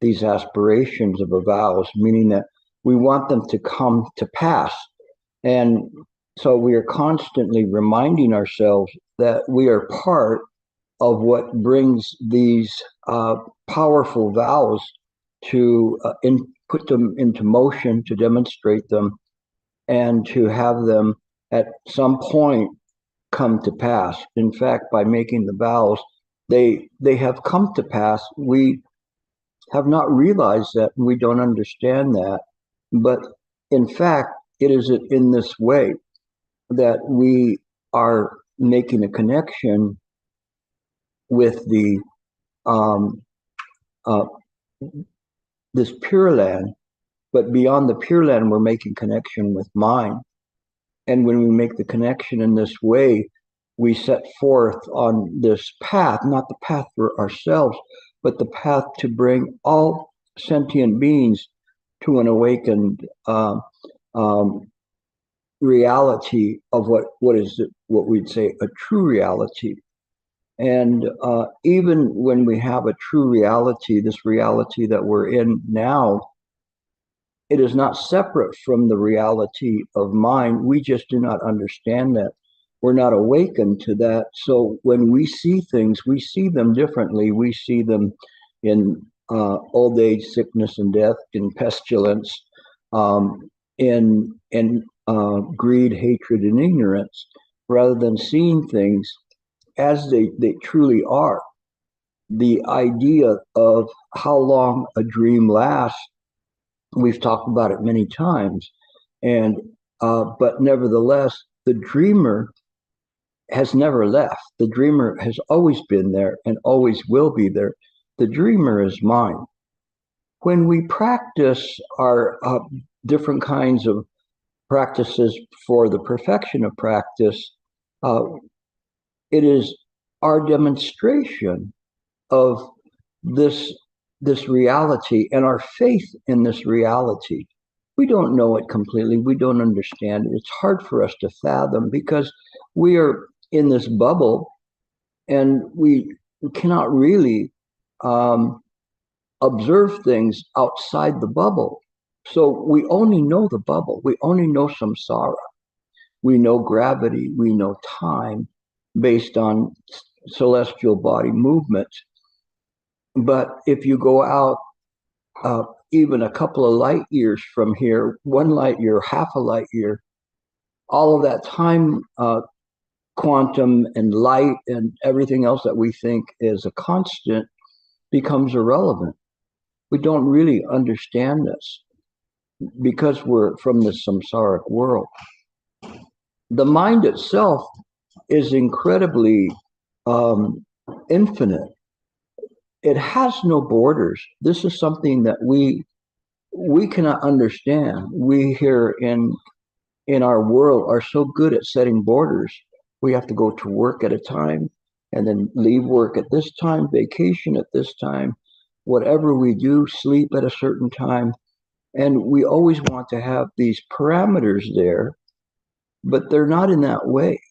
these aspirations of the vows, meaning that we want them to come to pass. And so we are constantly reminding ourselves that we are part of what brings these powerful vows to put them into motion, to demonstrate them, and to have them at some point come to pass. In fact, by making the vows, they have come to pass. We have not realized that, and we don't understand that. But in fact, it is in this way that we are making a connection with the this Pure Land, but beyond the Pure Land, we're making connection with mind. And when we make the connection in this way, we set forth on this path, not the path for ourselves, but the path to bring all sentient beings to an awakened reality of what we'd say a true reality. And even when we have a true reality, this reality that we're in now, it is not separate from the reality of mind. We just do not understand that. We're not awakened to that. So when we see things, we see them differently. We see them in old age, sickness, and death, in pestilence, in greed, hatred, and ignorance, rather than seeing things as they truly are. The idea of how long a dream lasts, we've talked about it many times, and but nevertheless, the dreamer has never left. The dreamer has always been there and always will be there. The dreamer is mind. When we practice our different kinds of practices for the perfection of practice, it is our demonstration of this reality and our faith in this reality. We don't know it completely. We don't understand it. It's hard for us to fathom because we are in this bubble and we cannot really observe things outside the bubble. So we only know the bubble. We only know samsara. We know gravity. We know time based on celestial body movements. But if you go out even a couple of light years from here, 1 light year, half a light year, all of that time, quantum and light and everything else that we think is a constant becomes irrelevant. We don't really understand this because we're from the samsaric world. The mind itself is incredibly infinite. It has no borders. This is something that we cannot understand. We here in our world are so good at setting borders. We have to go to work at a time and then leave work at this time, vacation at this time, whatever we do, sleep at a certain time. And we always want to have these parameters there, but they're not in that way.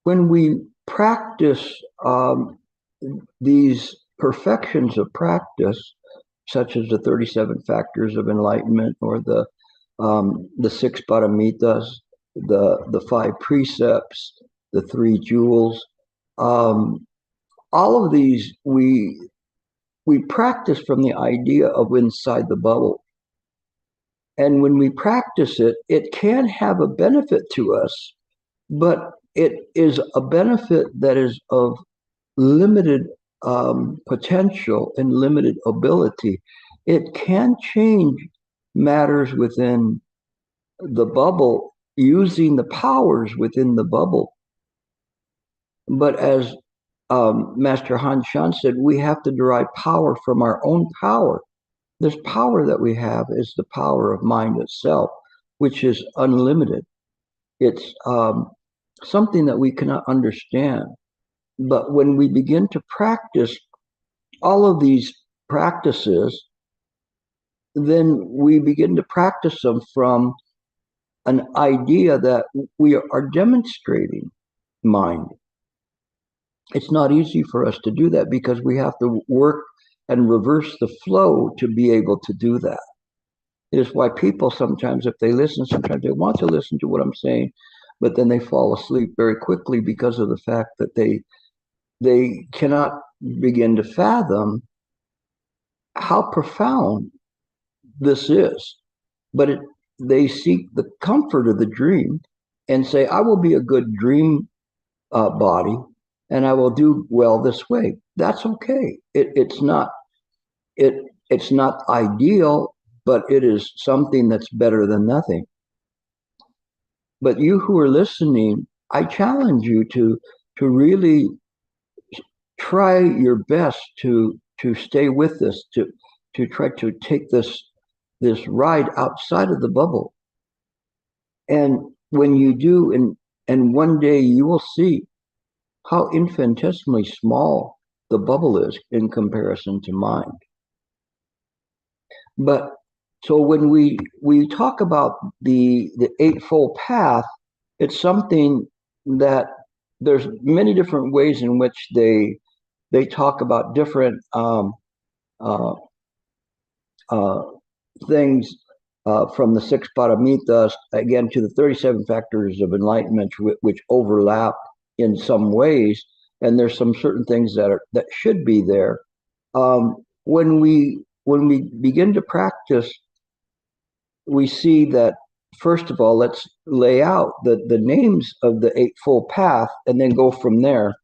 When we practice these perfections of practice, such as the 37 factors of enlightenment or the 6 paramitas, the 5 precepts, the 3 jewels, all of these we practice from the idea of inside the bubble. And when we practice it, it can have a benefit to us, but it is a benefit that is of limited potential and limited ability. It can change matters within the bubble using the powers within the bubble. But as Master Han Shan said, we have to derive power from our own power. This power that we have is the power of mind itself, which is unlimited. It's something that we cannot understand. But when we begin to practice all of these practices, then we begin to practice them from an idea that we are demonstrating mind. It's not easy for us to do that because we have to work and reverse the flow to be able to do that. It is why people sometimes, if they listen, sometimes they want to listen to what I'm saying, but then they fall asleep very quickly because of the fact that they cannot begin to fathom how profound this is. But they seek the comfort of the dream and say, I will be a good dream body and I will do well this way. That's okay. It's not it's not ideal, but it is something that's better than nothing. But you who are listening, I challenge you to really try your best to stay with this, to try to take this ride outside of the bubble. And when you do, and one day you will see how infinitesimally small the bubble is in comparison to mind. But so when we talk about the Eightfold Path, it's something that there's many different ways in which they talk about different uh, uh, things from the six paramitas again to the 37 factors of enlightenment, which overlap in some ways, and there's some certain things that should be there. When we begin to practice, we see that first of all, let's lay out the names of the Eightfold Path, and then go from there.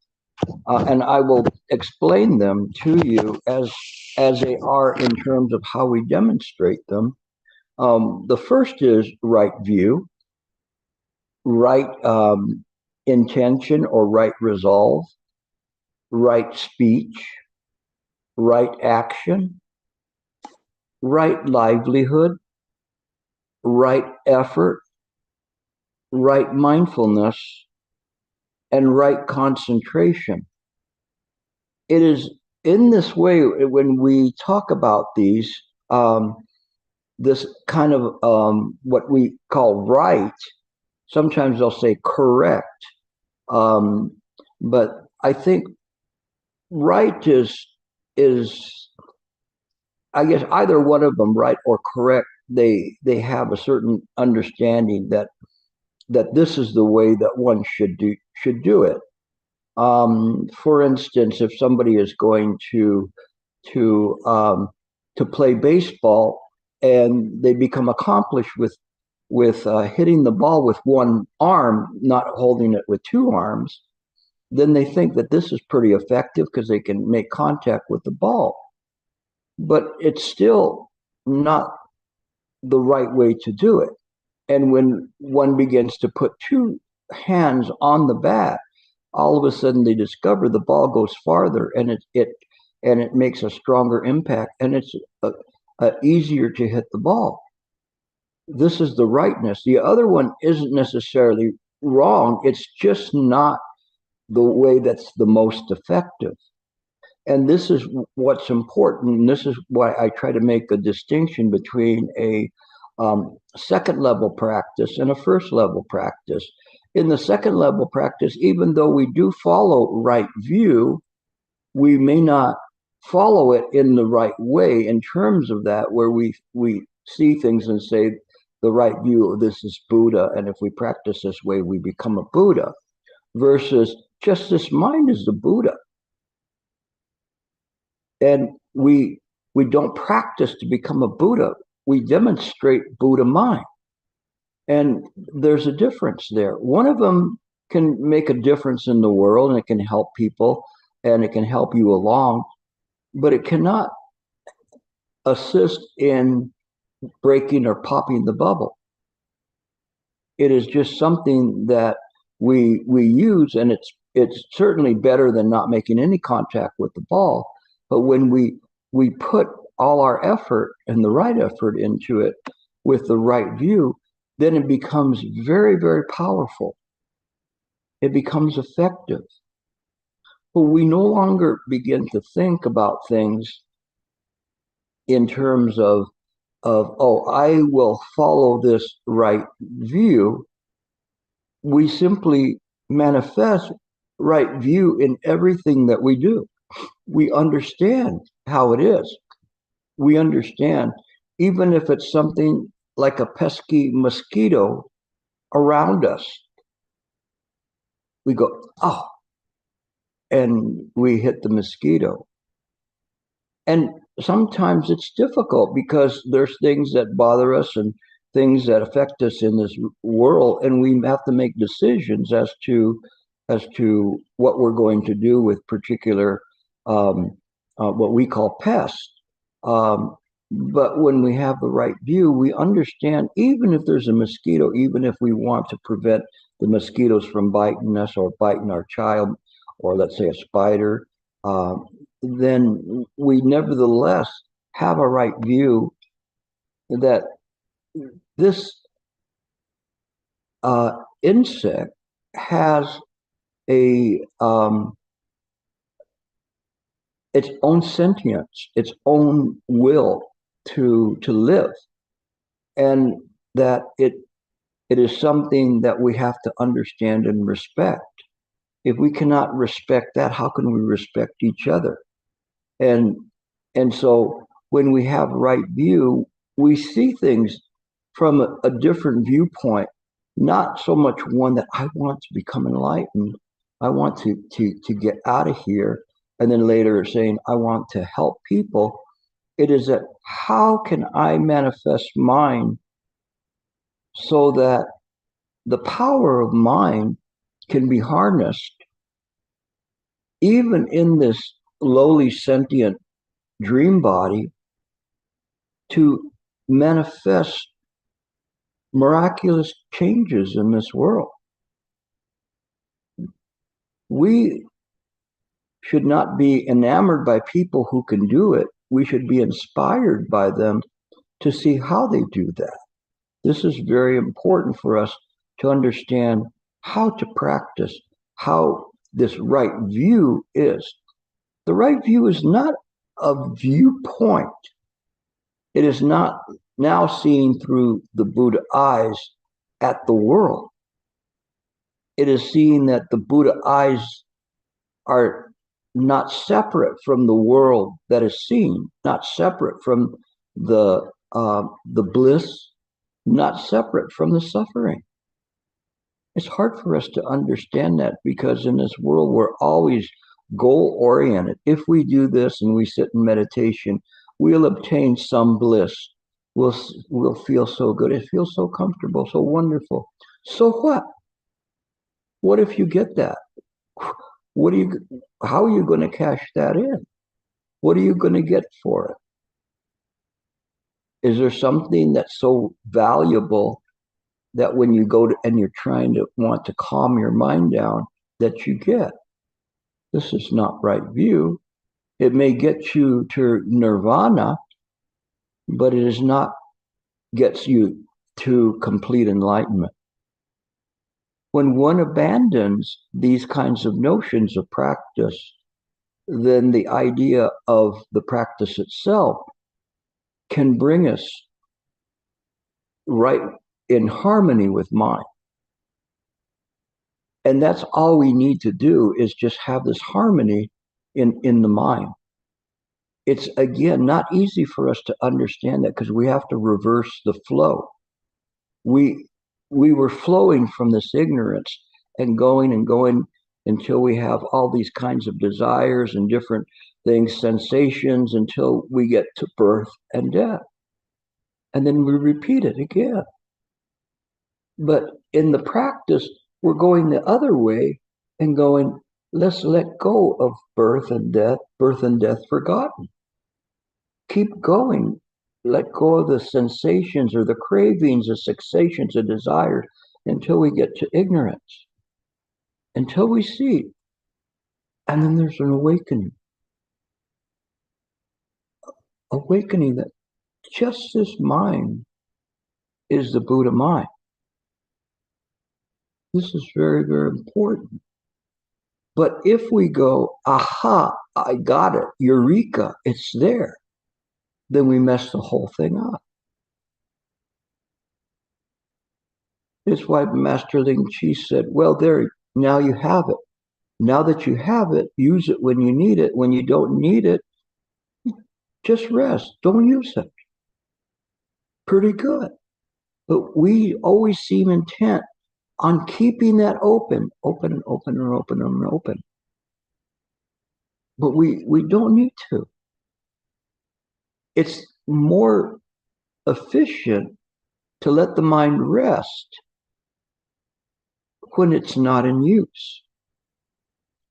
And I will explain them to you as they are in terms of how we demonstrate them. The first is right view, right intention or right resolve, right speech, right action, right livelihood, right effort, right mindfulness, and right concentration. It is in this way when we talk about these, this kind of what we call right. Sometimes they'll say correct, but I think right is I guess either one of them, right or correct. They have a certain understanding that this is the way that one should do it. For instance, if somebody is going to play baseball and they become accomplished with hitting the ball with one arm, not holding it with two arms, then they think that this is pretty effective because they can make contact with the ball. But it's still not the right way to do it. And when one begins to put two hands on the bat, all of a sudden they discover the ball goes farther, and it makes a stronger impact, and it's easier to hit the ball. This is the rightness. The other one isn't necessarily wrong. It's just not the way that's the most effective. And this is what's important. And this is why I try to make a distinction between a second level practice and a first level practice. In the second level practice, even though we do follow right view, we may not follow it in the right way in terms of that, where we see things and say the right view of this is Buddha, and if we practice this way, we become a Buddha, versus just this mind is the Buddha. And we don't practice to become a Buddha. We demonstrate Buddha mind. And there's a difference there. One of them can make a difference in the world, and it can help people, and it can help you along, but it cannot assist in breaking or popping the bubble. It is just something that we use, and it's certainly better than not making any contact with the ball. But when we put all our effort and the right effort into it with the right view, then it becomes very, very powerful. It becomes effective. But we no longer begin to think about things in terms of oh, I will follow this right view. We simply manifest right view in everything that we do. we understand how it is. We understand, even if it's something like a pesky mosquito around us, we go, oh, and we hit the mosquito. And sometimes it's difficult because there's things that bother us and things that affect us in this world, and we have to make decisions as to what we're going to do with particular what we call pests. Um, but when we have the right view, we understand even if there's a mosquito, even if we want to prevent the mosquitoes from biting us or biting our child, or let's say a spider, then we nevertheless have a right view that this insect has a its own sentience, its own will to live, and that it is something that we have to understand and respect. If we cannot respect that, how can we respect each other? And and so when we have right view, we see things from a different viewpoint, not so much one that I want to become enlightened, I want to get out of here, and then later saying I want to help people. It is that how can I manifest mine so that the power of mind can be harnessed even in this lowly sentient dream body to manifest miraculous changes in this world. We should not be enamored by people who can do it. We should be inspired by them to see how they do that. This is very important for us to understand how to practice, how this right view is. The right view is not a viewpoint. It is not now seeing through the Buddha eyes at the world. It is seeing that the Buddha eyes are not separate from the world that is seen, not separate from the bliss, not separate from the suffering. It's hard for us to understand that because in this world we're always goal oriented. If we do this and we sit in meditation, we'll obtain some bliss. We'll feel so good. It feels so comfortable, so wonderful. So what? What if you get that? What are you? How are you going to cash that in? What are you going to get for it? Is there something that's so valuable that when you go to and you're trying to want to calm your mind down that you get? This is not right view. It may get you to nirvana, but it is not gets you to complete enlightenment. When one abandons these kinds of notions of practice, then the idea of the practice itself can bring us right in harmony with mind. And that's all we need to do is just have this harmony in the mind. It's again not easy for us to understand that because we have to reverse the flow. We were flowing from this ignorance and going until we have all these kinds of desires and different things, sensations, until we get to birth and death. And then we repeat it again. But in the practice, we're going the other way and going, let's let go of birth and death forgotten. Keep going. Let go of the sensations or the cravings, the sensations, the desires until we get to ignorance, until we see. And then there's an awakening. Awakening that just this mind is the Buddha mind. This is very, very important. But if we go, aha, I got it, eureka, it's there, then we mess the whole thing up. It's why Master Ling Chi said, well, there, now you have it. Now that you have it, use it when you need it. When you don't need it, just rest. Don't use it. Pretty good. But we always seem intent on keeping that open, open and open and open and open. But we don't need to. It's more efficient to let the mind rest when it's not in use.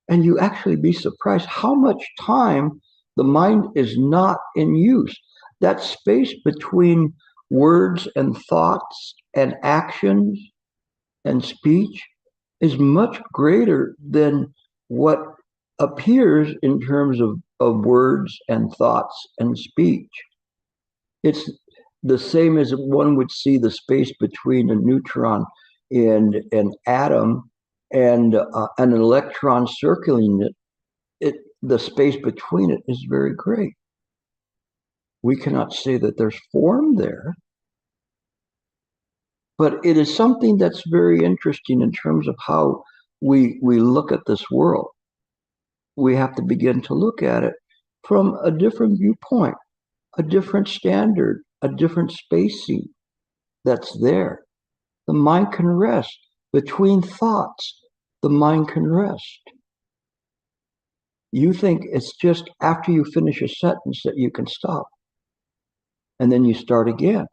And you actually be surprised how much time the mind is not in use. That space between words and thoughts and actions and speech is much greater than what appears in terms of words and thoughts and speech. It's the same as one would see the space between a neutron and an atom and an electron circling it. The space between it is very great. We cannot say that there's form there, but it is something that's very interesting in terms of how we look at this world. We have to begin to look at it from a different viewpoint, a different standard, a different spacing that's there. The mind can rest. Between thoughts, the mind can rest. You think it's just after you finish a sentence that you can stop. And then you start again.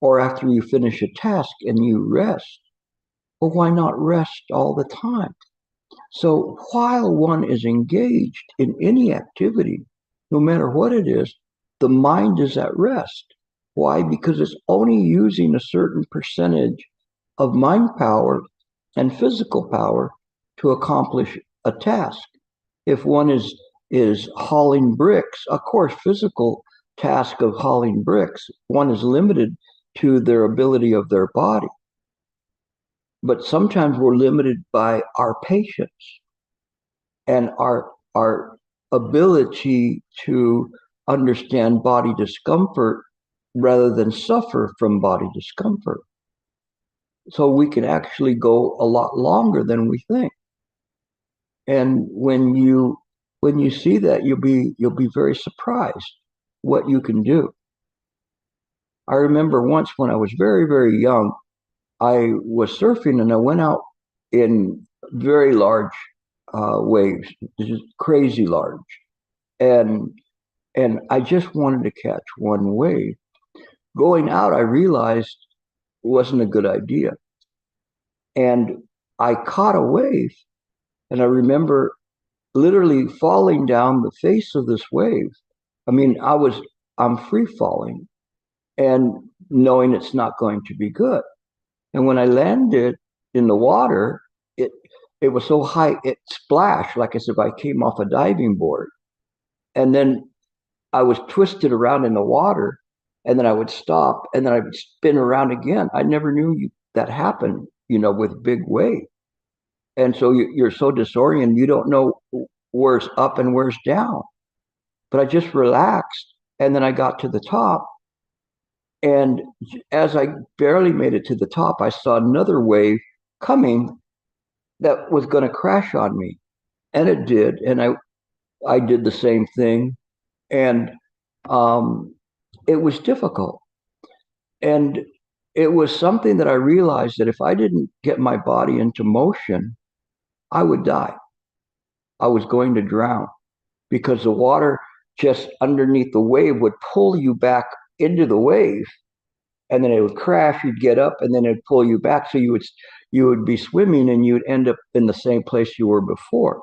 Or after you finish a task and you rest. Well, why not rest all the time? So while one is engaged in any activity, no matter what it is, the mind is at rest. Why? Because it's only using a certain percentage of mind power and physical power to accomplish a task. If one is hauling bricks, of course, physical task of hauling bricks, one is limited to their ability of their body. But sometimes we're limited by our patience and our ability to understand body discomfort rather than suffer from body discomfort. So we can actually go a lot longer than we think. And when you see that, you'll be very surprised what you can do. I remember once when I was very, very young, I was surfing and I went out in very large waves, just crazy large, and I just wanted to catch one wave. Going out, I realized it wasn't a good idea, and I caught a wave, and I remember literally falling down the face of this wave. I mean, I'm free falling, and knowing it's not going to be good. And when I landed in the water, it was so high, it splashed like as if I came off a diving board. And then I was twisted around in the water, and then I would stop, and then I would spin around again. I never knew that happened, with big waves. And so you're so disoriented, you don't know where's up and where's down. But I just relaxed, and then I got to the top. And as I barely made it to the top, I saw another wave coming that was going to crash on me. And it did. And I did the same thing. And it was difficult. And it was something that I realized that if I didn't get my body into motion, I would die. I was going to drown because the water just underneath the wave would pull you back into the wave, and then it would crash, you'd get up, and then it'd pull you back. So you would be swimming and you'd end up in the same place you were before.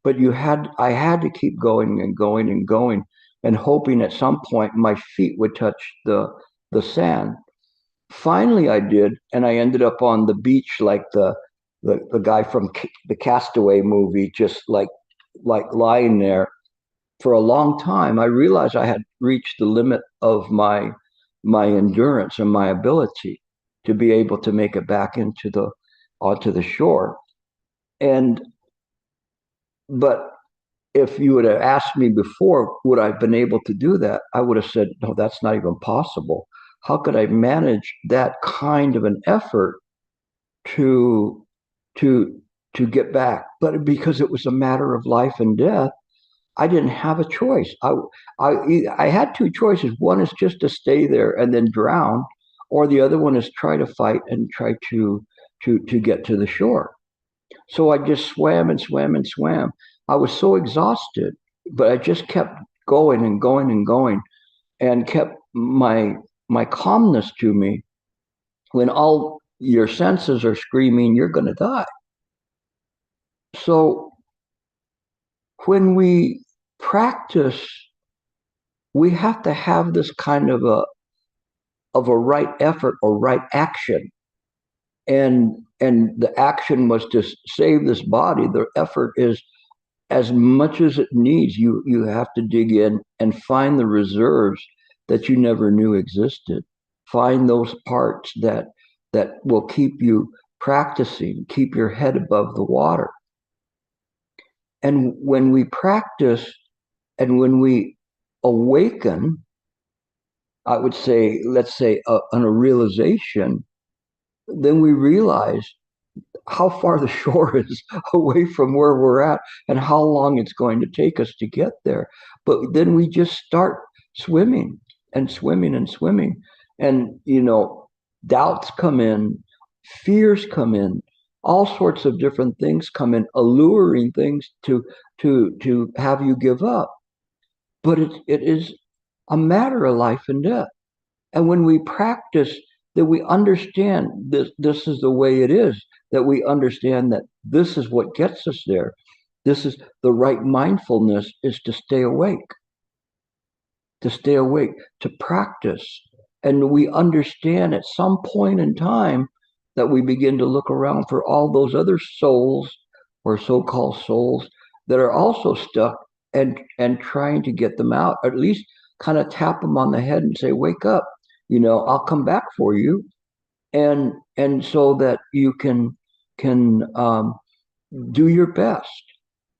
But I had to keep going and going and going, and hoping at some point my feet would touch the sand. Finally I did, and I ended up on the beach like the guy from the Castaway movie, just like lying there for a long time. I realized I had reached the limit of my endurance and my ability to be able to make it back onto the shore. But if you would have asked me before, would I have been able to do that? I would have said, no, that's not even possible. How could I manage that kind of an effort to to get back. But because it was a matter of life and death, I didn't have a choice. I had two choices. One is just to stay there and then drown, or the other one is try to fight and try to get to the shore. So I just swam and swam and swam. I was so exhausted, but I just kept going and going and going, and kept my calmness to me when all your senses are screaming, "You're going to die." So when we practice, we have to have this kind of a right effort or right action, and the action was to save this body. The effort is as much as it needs. You have to dig in and find the reserves that you never knew existed. Find those parts that will keep you practicing, keep your head above the water. And when we practice and when we awaken, I would say, let's say, on a realization, then we realize how far the shore is away from where we're at and how long it's going to take us to get there. But then we just start swimming and swimming and swimming. And, doubts come in, fears come in, all sorts of different things come in, alluring things to have you give up. But it is a matter of life and death. And when we practice, that we understand this is the way it is, that we understand that this is what gets us there. This is the right mindfulness, is to stay awake, to practice. And we understand at some point in time that we begin to look around for all those other souls or so-called souls that are also stuck, and trying to get them out, or at least kind of tap them on the head and say, wake up, I'll come back for you. And so that you can do your best.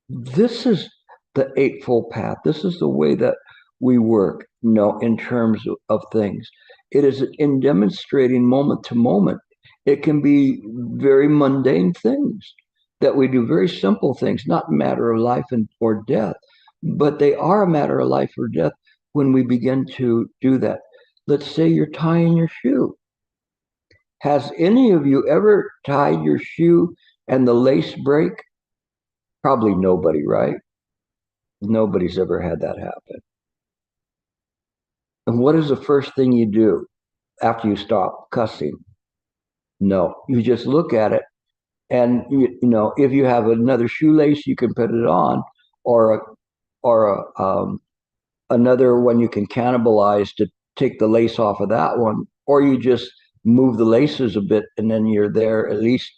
This is the Eightfold Path. This is the way that we work, in terms of things. It is in demonstrating moment to moment. It can be very mundane things that we do, very simple things, not a matter of life or death, but they are a matter of life or death when we begin to do that. Let's say you're tying your shoe. Has any of you ever tied your shoe and the lace break? Probably nobody, right? Nobody's ever had that happen. And what is the first thing you do after you stop cussing? No, you just look at it, and if you have another shoelace, you can put it on, or another one you can cannibalize to take the lace off of that one, or you just move the laces a bit, and then you're there at least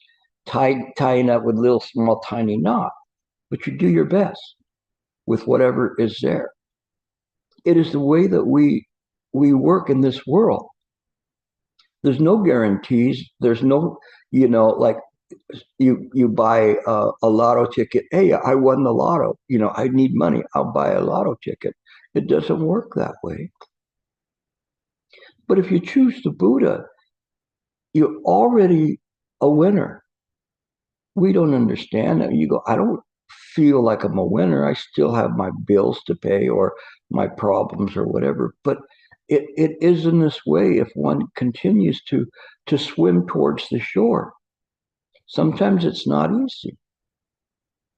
tying up with little small tiny knot. But you do your best with whatever is there. It is the way that we work in this world. There's no guarantees. There's no, like you buy a lotto ticket. Hey, I won the lotto. I need money. I'll buy a lotto ticket. It doesn't work that way. But if you choose the Buddha, you're already a winner. We don't understand that. You go, I don't feel like I'm a winner. I still have my bills to pay or my problems or whatever. But it is in this way if one continues to swim towards the shore. Sometimes it's not easy.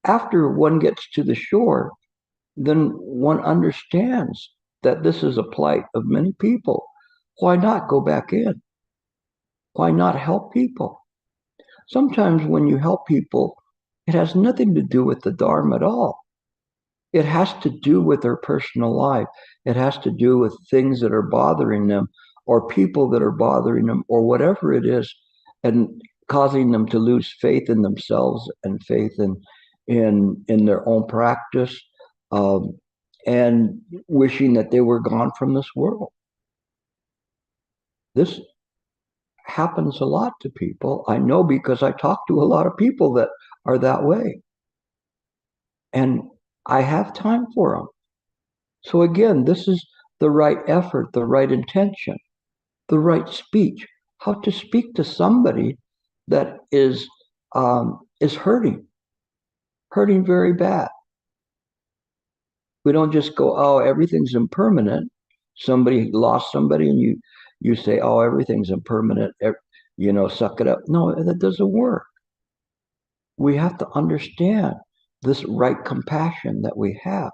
After one gets to the shore, then one understands that this is a plight of many people. Why not go back in? Why not help people? Sometimes when you help people, it has nothing to do with the Dharma at all. It has to do with their personal life. It has to do with things that are bothering them, or people that are bothering them, or whatever it is, and causing them to lose faith in themselves and faith in their own practice, and wishing that they were gone from this world. This happens a lot to people. I know, because I talk to a lot of people that are that way. And I have time for them. So again, this is the right effort, the right intention, the right speech, how to speak to somebody that is hurting, hurting very bad. We don't just go, oh, everything's impermanent. Somebody lost somebody, and you say, oh, everything's impermanent. Suck it up. No, that doesn't work. We have to understand this right compassion that we have,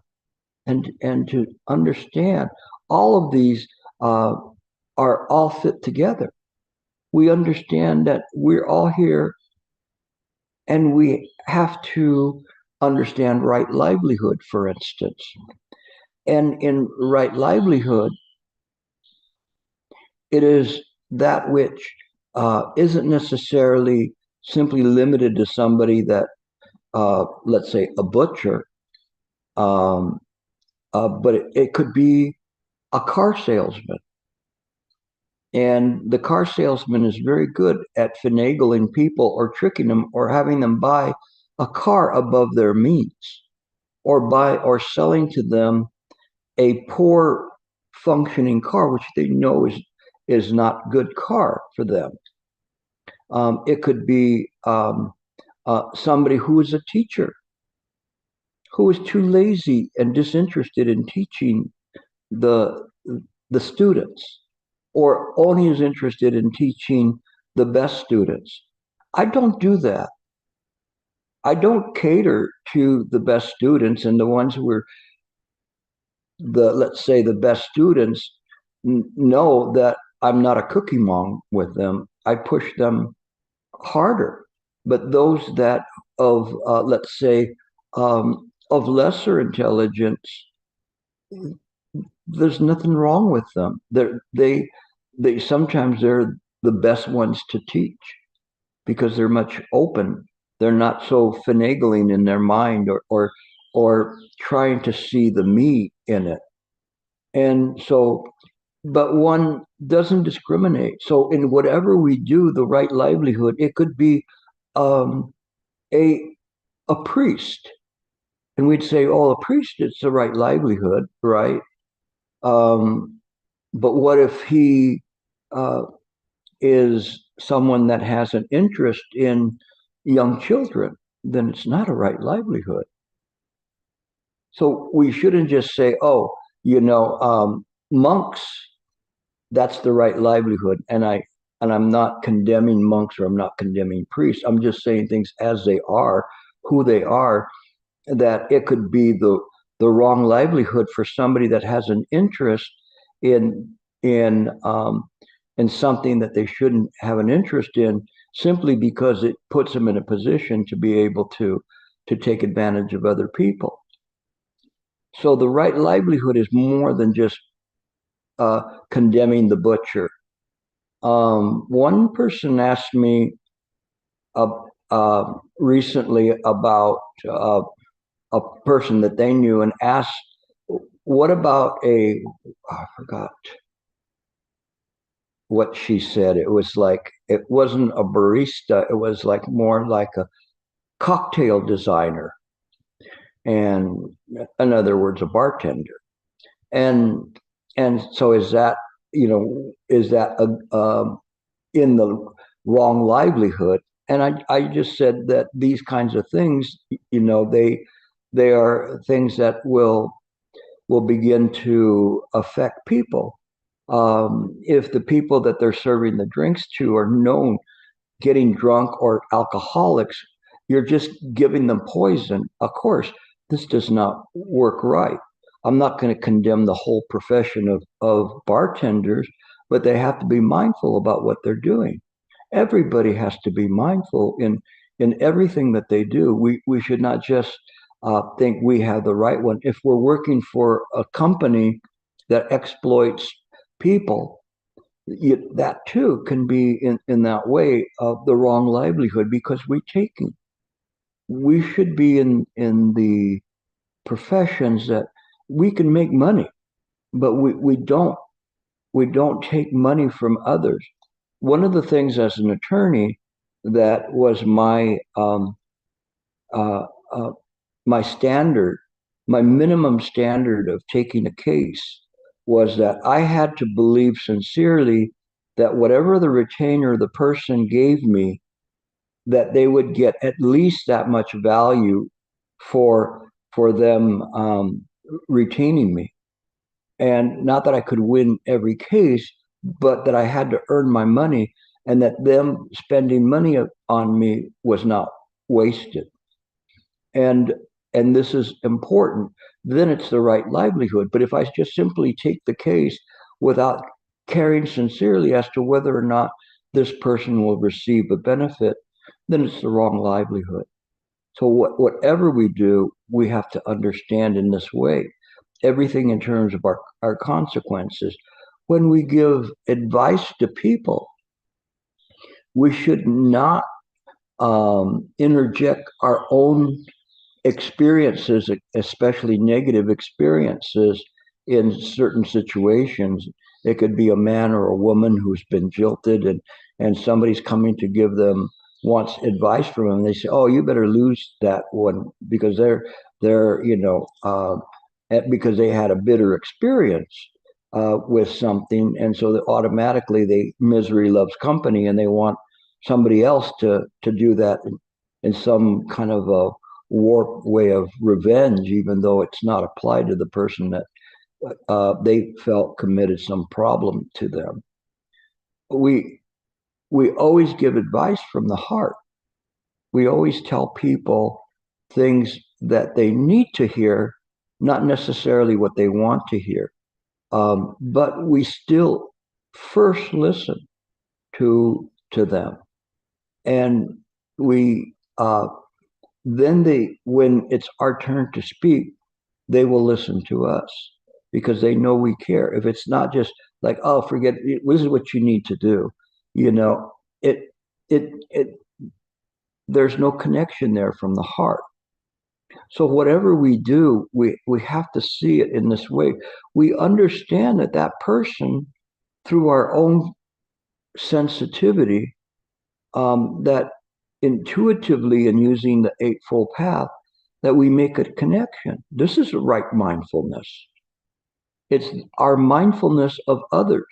and to understand all of these are all fit together. We understand that we're all here, and we have to understand right livelihood, for instance. And in right livelihood, it is that which isn't necessarily simply limited to somebody that, let's say, a butcher, um, but it could be a car salesman. And the car salesman is very good at finagling people or tricking them or having them buy a car above their means, or selling to them a poor functioning car, which they know is not good car for them. It could be somebody who is a teacher, who is too lazy and disinterested in teaching the the students, or only is interested in teaching the best students. I don't do that. I don't cater to the best students, and the ones who are let's say, the best students know that I'm not a cookie mong with them. I push them harder. But those that of let's say, of lesser intelligence, there's nothing wrong with them. They sometimes they're the best ones to teach because they're much open. They're not so finagling in their mind, or trying to see the me in it. And so, but one doesn't discriminate. So in whatever we do, the right livelihood, it could be um, a a priest, and we'd say, oh, a priest, it's the right livelihood, right? Um, but what if he uh, is someone that has an interest in young children? Then it's not a right livelihood. So we shouldn't just say, oh, monks, that's the right livelihood. And I'm not condemning monks, or I'm not condemning priests. I'm just saying things as they are, who they are, that it could be the wrong livelihood for somebody that has an interest in in um, in something that they shouldn't have an interest in, simply because it puts them in a position to be able to take advantage of other people. So the right livelihood is more than just condemning the butcher. One person asked me uh, recently about a person that they knew, and asked, what about I forgot what she said. It was like, it wasn't a barista, it was like more like a cocktail designer, and in other words, a bartender. And so is that in the wrong livelihood? And I just said that these kinds of things, they are things that will begin to affect people. If the people that they're serving the drinks to are known getting drunk or alcoholics, you're just giving them poison. Of course, this does not work right. I'm not going to condemn the whole profession of bartenders, but they have to be mindful about what they're doing. Everybody has to be mindful in everything that they do. We should not just think we have the right one. If we're working for a company that exploits people, that too can be in that way of the wrong livelihood, because we should be in the professions that we can make money, but we don't take money from others. One of the things as an attorney that was uh, uh, my standard, my minimum standard of taking a case, was that I had to believe sincerely that whatever the retainer the person gave me, that they would get at least that much value for them retaining me. And not that I could win every case, but that I had to earn my money, and that them spending money on me was not wasted. And and this is important. Then it's the right livelihood. But if I just simply take the case without caring sincerely as to whether or not this person will receive a benefit, then it's the wrong livelihood. So whatever we do, we have to understand in this way everything in terms of our consequences. When we give advice to people, we should not interject our own experiences, especially negative experiences in certain situations. It could be a man or a woman who's been jilted, and somebody's coming to give them wants advice from them. They say, "Oh, you better lose that one because they're because they had a bitter experience with something, and so that automatically they misery loves company, and they want somebody else to do that in some kind of a warped way of revenge, even though it's not applied to the person that they felt committed some problem to them. We we always give advice from the heart. We always tell people things that they need to hear, not necessarily what they want to hear. But we still first listen to them, and we then when it's our turn to speak, they will listen to us because they know we care. If it's not just like, oh, forget it, this is what you need to do, you know, it there's no connection there from the heart. So whatever we do, we have to see it in this way. We understand that that person, through our own sensitivity, that intuitively in using the Eightfold Path, that we make a connection. This is right mindfulness. It's our mindfulness of others,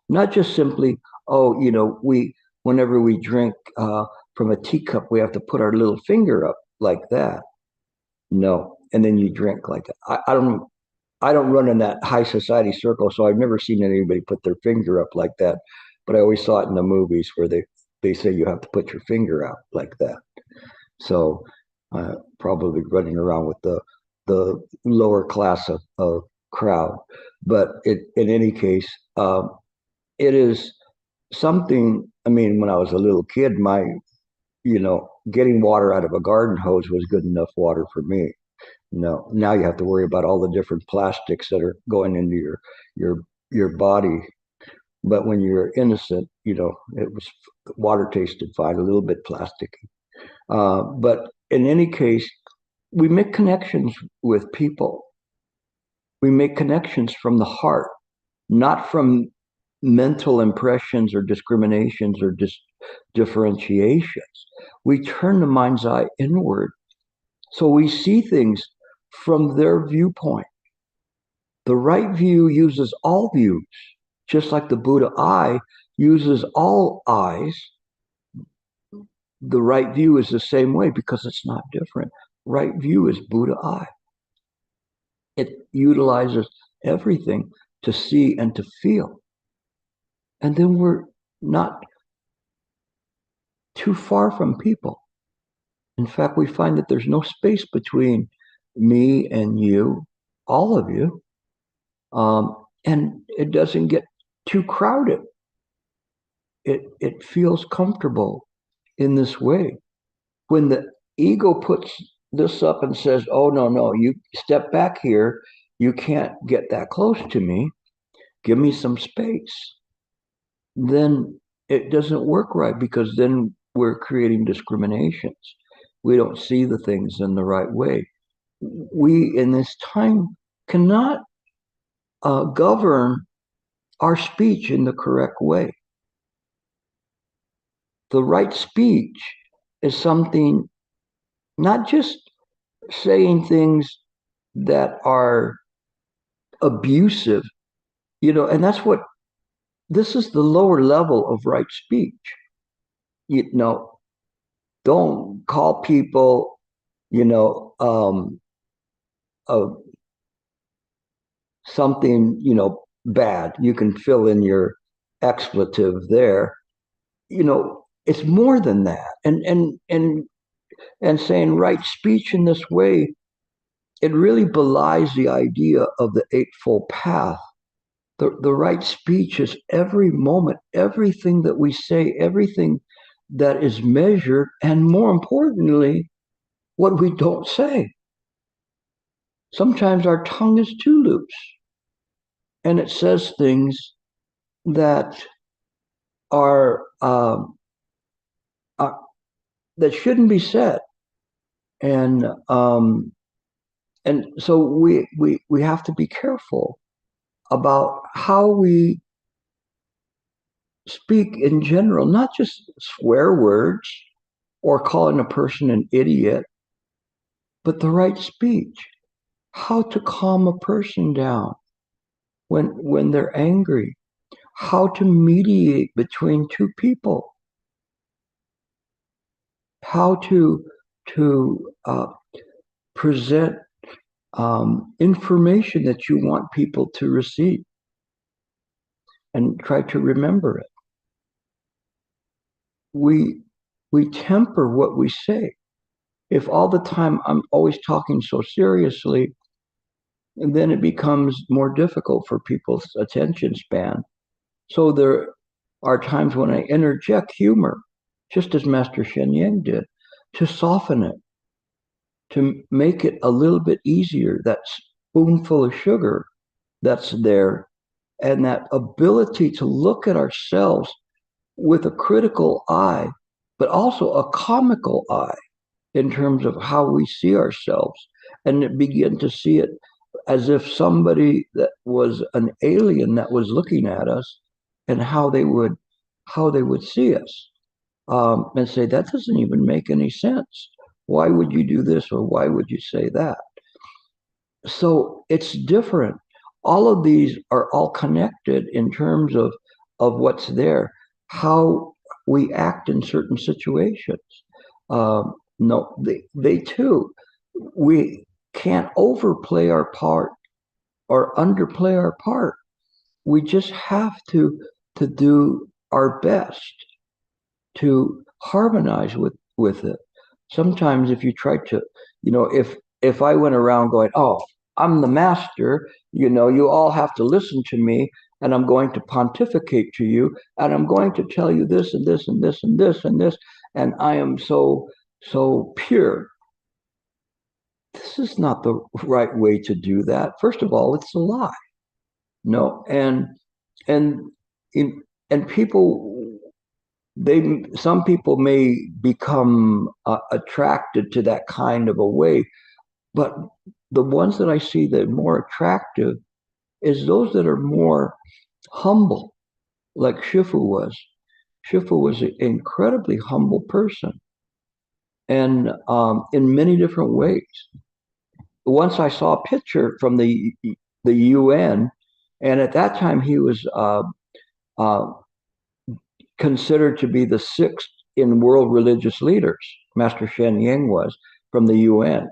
not just simply, oh, whenever we drink from a teacup, we have to put our little finger up like that. No, and then you drink like that. I don't run in that high society circle, so I've never seen anybody put their finger up like that. But I always saw it in the movies where they say you have to put your finger out like that. So probably running around with the lower class of crowd. But in any case, it is something. I mean, when I was a little kid, getting water out of a garden hose was good enough water for me. No, now you have to worry about all the different plastics that are going into your body. But when you're innocent, it was water tasted fine, a little bit plasticky. But in any case, we make connections with people. We make connections from the heart, not from mental impressions or discriminations or differentiations. We turn the mind's eye inward. So we see things from their viewpoint. The right view uses all views, just like the Buddha eye uses all eyes. The right view is the same way because it's not different. Right view is Buddha eye. It utilizes everything to see and to feel. And then we're not too far from people. In fact, we find that there's no space between me and you, all of you, and it doesn't get too crowded. It feels comfortable in this way. When the ego puts this up and says, "Oh no, you step back here, you can't get that close to me. Give me some space," then it doesn't work right because then we're creating discriminations. We don't see the things in the right way. We, in this time, cannot govern our speech in the correct way. The right speech is something, not just saying things that are abusive, and this is the lower level of right speech. Don't call people you know, of something, bad. You can fill in your expletive there. It's more than that. And saying right speech in this way, it really belies the idea of the Eightfold Path. The right speech is every moment, everything that we say, everything that is measured, and more importantly, what we don't say. Sometimes our tongue is too loose and it says things that are, uh, that shouldn't be said. And so we have to be careful about how we speak in general, not just swear words or calling a person an idiot, but the right speech. How to calm a person down when they're angry. How to mediate between two people. How to present information that you want people to receive and try to remember it. We temper what we say. If all the time I'm always talking so seriously, and then it becomes more difficult for people's attention span. So there are times when I interject humor, just as Master Sheng did, to soften it, to make it a little bit easier. That spoonful of sugar that's there, and that ability to look at ourselves with a critical eye, but also a comical eye in terms of how we see ourselves, and begin to see it as if somebody that was an alien that was looking at us, and how they would see us, and say that doesn't even make any sense. Why would you do this, or why would you say that? So it's different. All of these are all connected in terms of what's there, how we act in certain situations. No, they too. We can't overplay our part or underplay our part. We just have to do our best to harmonize with it. Sometimes if you try to, if I went around going, oh, I'm the master, you all have to listen to me, and I'm going to pontificate to you, and I'm going to tell you this and this and this and this and this, and I am so pure. This is not the right way to do that. First of all, it's a lie. No, and and people, some people may become attracted to that kind of a way, but the ones that I see that are more attractive is those that are more humble, like Shifu was. Shifu was an incredibly humble person, and in many different ways. Once I saw a picture from the UN, and at that time he was uh, considered to be the sixth in world religious leaders. Master Sheng was from the UN.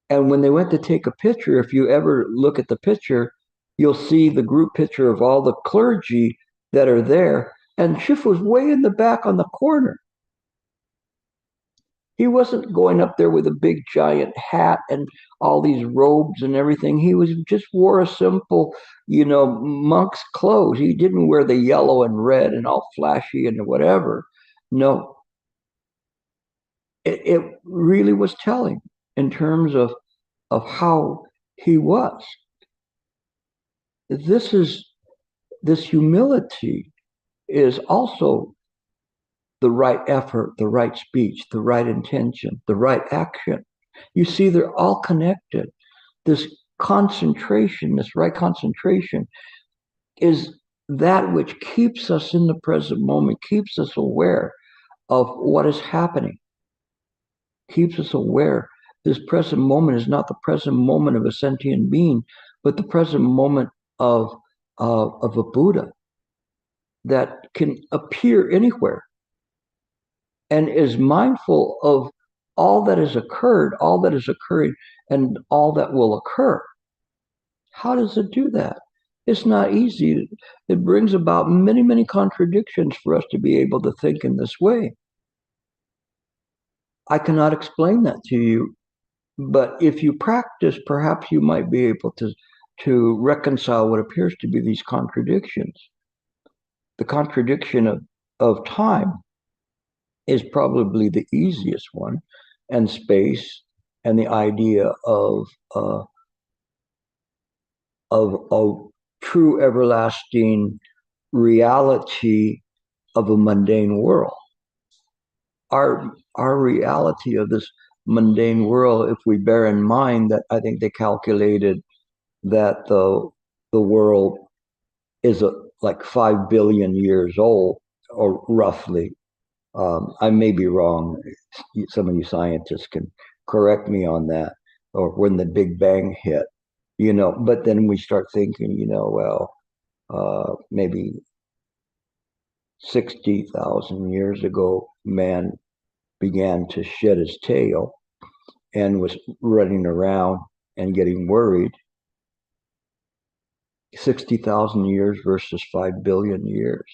And when they went to take a picture, if you ever look at the picture, you'll see the group picture of all the clergy that are there. And Schiff was way in the back on the corner. He wasn't going up there with a big giant hat and all these robes and everything. He was just wore a simple, monk's clothes. He didn't wear the yellow and red and all flashy and whatever. No, it really was telling in terms of how he was. This humility is also the right effort, the right speech, the right intention, the right action. You see, they're all connected. This concentration, this right concentration, is that which keeps us in the present moment, keeps us aware of what is happening, keeps us aware. This present moment is not the present moment of a sentient being, but the present moment of a Buddha that can appear anywhere, and is mindful all that has occurred, all that is occurring, and all that will occur. How does it do that? It's not easy. It brings about many, many contradictions for us to be able to think in this way. I cannot explain that to you, but if you practice, perhaps you might be able to reconcile what appears to be these contradictions. The contradiction of time is probably the easiest one, and space, and the idea of a true everlasting reality of a mundane world. Our reality of this mundane world, if we bear in mind that I think they calculated that the world is like 5 billion years old, or roughly. I may be wrong. Some of you scientists can correct me on that, or when the Big Bang hit, but then we start thinking, maybe 60,000 years ago, man began to shed his tail and was running around and getting worried. 60,000 years versus 5 billion years.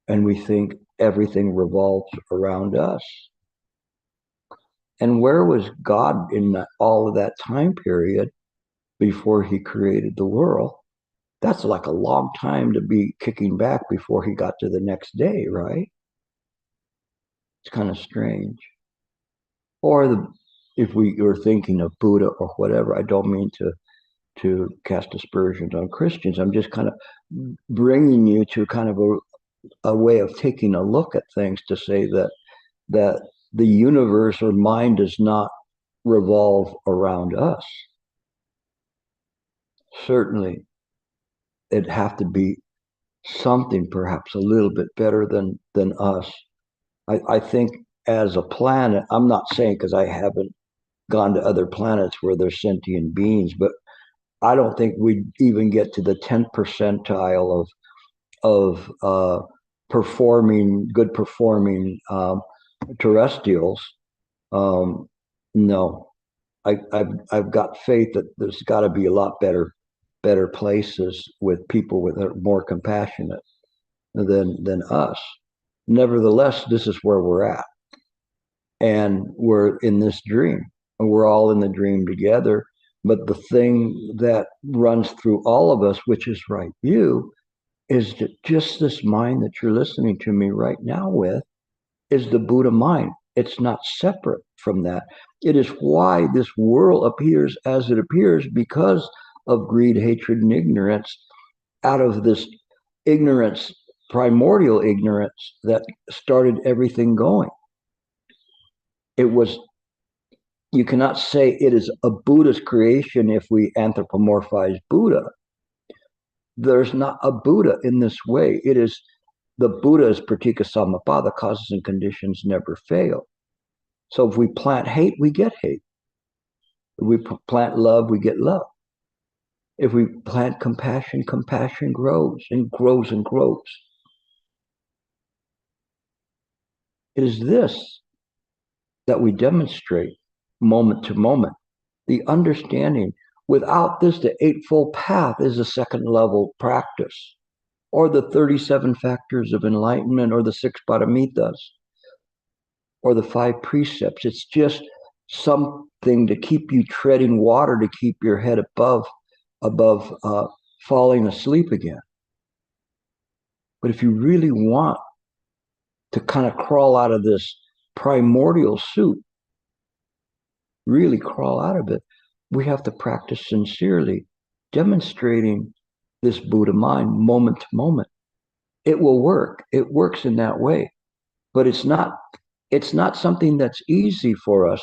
And we think everything revolves around us. And where was God in all of that time period before he created the world? That's like a long time to be kicking back before he got to the next day, right? It's kind of strange. Or if we are thinking of Buddha or whatever, I don't mean to cast aspersions on Christians. I'm just kind of bringing you to kind of a way of taking a look at things to say that the universe or mind does not revolve around us. Certainly, it'd have to be something perhaps a little bit better than us. I think as a planet, I'm not saying because I haven't gone to other planets where there's sentient beings, but I don't think we'd even get to the 10th percentile of good performing terrestrials. No, I've got faith that there's got to be a lot better places with people that are more compassionate than us. Nevertheless, this is where we're at, and we're in this dream, and we're all in the dream together. But the thing that runs through all of us, which is right view, is that just this mind that you're listening to me right now with is the Buddha mind. It's not separate from that. It is why this world appears as it appears, because of greed, hatred, and ignorance. Out of this ignorance, primordial ignorance, that started everything going. You cannot say it is a Buddha's creation if we anthropomorphize Buddha. There's not a Buddha in this way. It is the Buddha is pratika samappada, causes and conditions never fail. So if we plant hate, we get hate. If we plant love, we get love. If we plant compassion, compassion grows and grows and grows. It is this that we demonstrate moment to moment. The understanding. Without this, the Eightfold Path is a second level practice, or the 37 factors of enlightenment, or the 6 paramitas, or the 5 precepts. It's just something to keep you treading water, to keep your head above falling asleep again. But if you really want to kind of crawl out of this primordial suit, really crawl out of it, we have to practice sincerely, demonstrating this Buddha mind moment to moment. It will work. It works in that way, but it's not something that's easy for us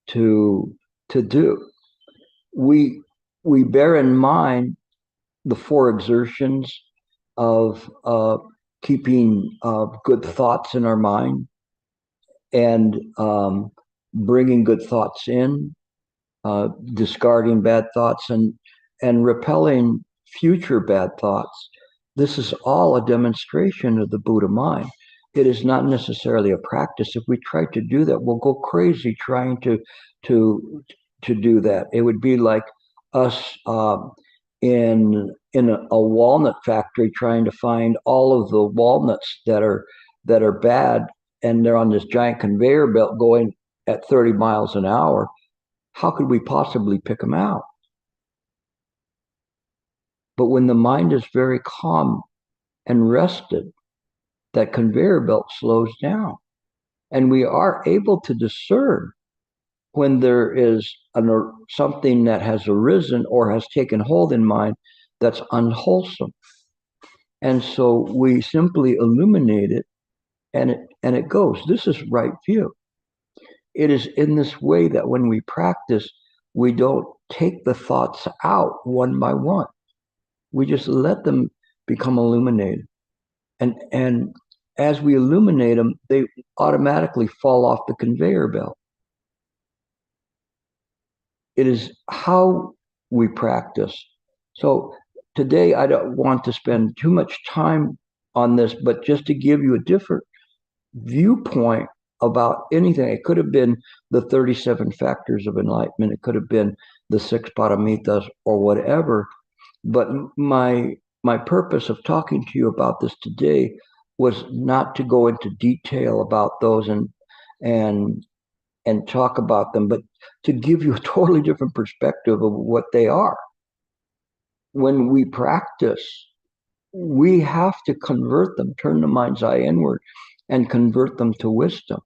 to do. We bear in mind the 4 exertions of keeping good thoughts in our mind, and bringing good thoughts in, discarding bad thoughts, and repelling future bad thoughts. This is all a demonstration of the Buddha mind. it is not necessarily a practice. If we try to do that, we'll go crazy trying to to do that. It would be like us in a walnut factory trying to find all of the walnuts that are bad, and they're on this giant conveyor belt going at 30 miles an hour. How could we possibly pick them out? But when the mind is very calm and rested, that conveyor belt slows down, and we are able to discern when there is something that has arisen or has taken hold in mind that's unwholesome. And so we simply illuminate it, and it goes. This is right view. It is in this way that when we practice, we don't take the thoughts out one by one. We just let them become illuminated. And as we illuminate them, they automatically fall off the conveyor belt. It is how we practice. So today, I don't want to spend too much time on this, but just to give you a different viewpoint about anything. It could have been the 37 factors of enlightenment. It could have been the six paramitas or whatever. But my purpose of talking to you about this today was not to go into detail about those and talk about them, but to give you a totally different perspective of what they are. When we practice, we have to convert them, turn the mind's eye inward, and convert them to wisdom.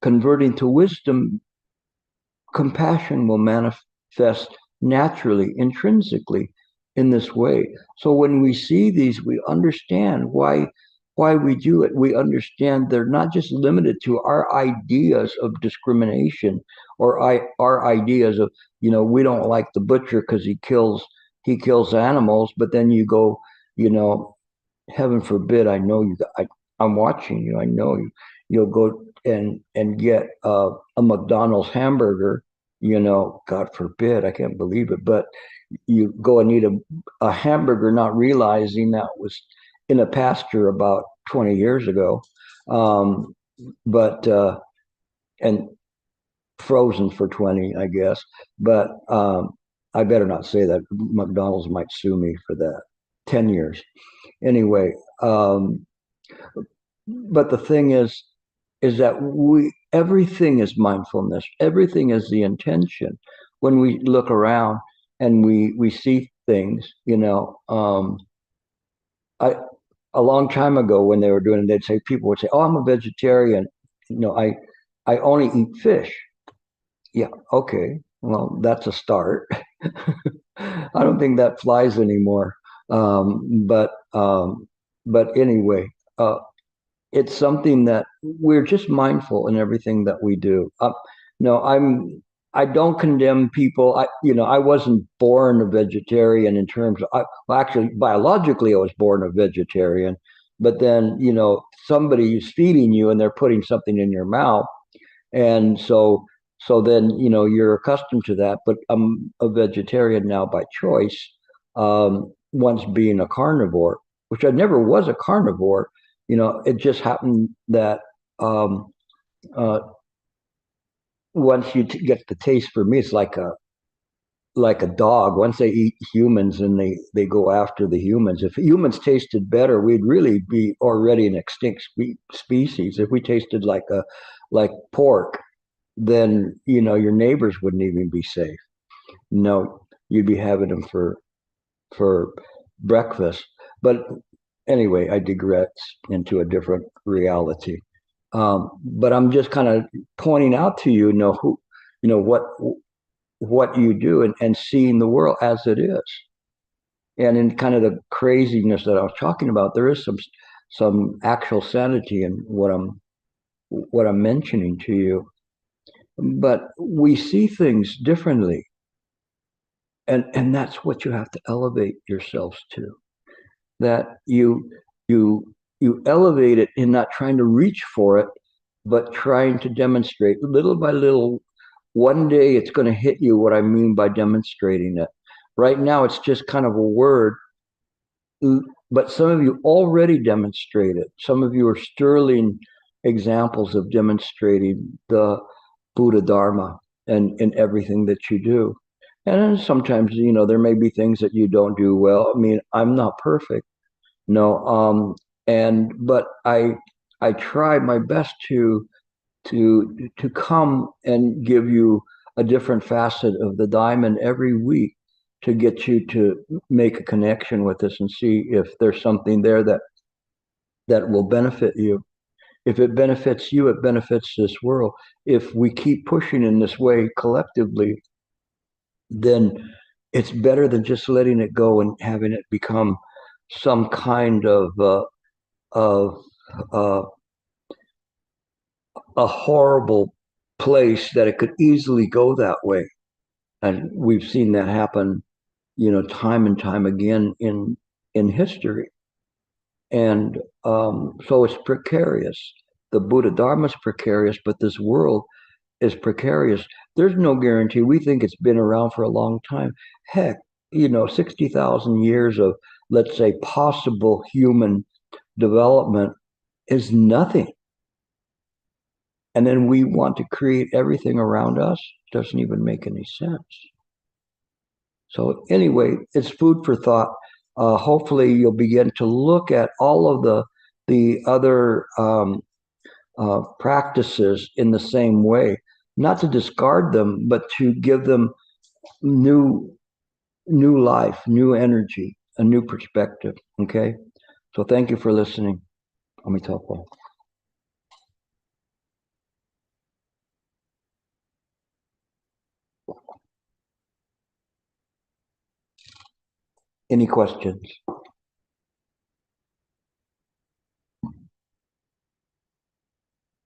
Converting to wisdom, compassion will manifest naturally, intrinsically in this way. So when we see these, we understand why we do it. We understand they're not just limited to our ideas of discrimination or our ideas of, we don't like the butcher because he kills animals, but then you go, heaven forbid, I know you, I'm watching you, I know you, you'll go and get a McDonald's hamburger, God forbid, I can't believe it, but you go and eat a hamburger, not realizing that was in a pasture about 20 years ago, but and frozen for 20, I guess. But I better not say that. McDonald's might sue me for that. 10 years. Anyway, but the thing is that everything is mindfulness. Everything is the intention. When we look around and we see things, a long time ago when they were doing it, people would say, "Oh, I'm a vegetarian. I only eat fish." Yeah, okay. Well, that's a start. I don't think that flies anymore. But anyway, it's something that we're just mindful in everything that we do. No, I don't condemn people. I wasn't born a vegetarian in terms of, well, actually, biologically, I was born a vegetarian. But then, somebody is feeding you and they're putting something in your mouth. And so then, you're accustomed to that. But I'm a vegetarian now by choice, once being a carnivore, which I never was a carnivore. It just happened that once you get the taste, for me, it's like a dog. Once they eat humans and they go after the humans. If humans tasted better, we'd really be already an extinct species. If we tasted like pork, then your neighbors wouldn't even be safe. No, you'd be having them for breakfast. But anyway, I digress into a different reality. But I'm just kind of pointing out to you, what you do and seeing the world as it is. And in kind of the craziness that I was talking about, there is some actual sanity in what I'm mentioning to you. But we see things differently. And that's what you have to elevate yourselves to. That you elevate it in not trying to reach for it, but trying to demonstrate little by little. One day it's going to hit you what I mean by demonstrating it. Right now, it's just kind of a word but some of you already demonstrate it. Some of you are sterling examples of demonstrating the Buddha Dharma and in everything that you do. And then sometimes, there may be things that you don't do well. I mean, I'm not perfect. No, but I try my best to come and give you a different facet of the diamond every week to get you to make a connection with us and see if there's something there that will benefit you. If it benefits you, it benefits this world. If we keep pushing in this way collectively, then it's better than just letting it go and having it become some kind of a horrible place that it could easily go that way. And we've seen that happen, time and time again in history. And so it's precarious. The Buddha Dharma is precarious, but this world is precarious. There's no guarantee. We think it's been around for a long time. Heck, 60,000 years of, let's say, possible human development is nothing. And then we want to create everything around us. Doesn't even make any sense. So anyway, it's food for thought. Hopefully you'll begin to look at all of the other practices in the same way, not to discard them, but to give them new life, new energy, a new perspective. Okay. So thank you for listening. Amitabha. Any questions?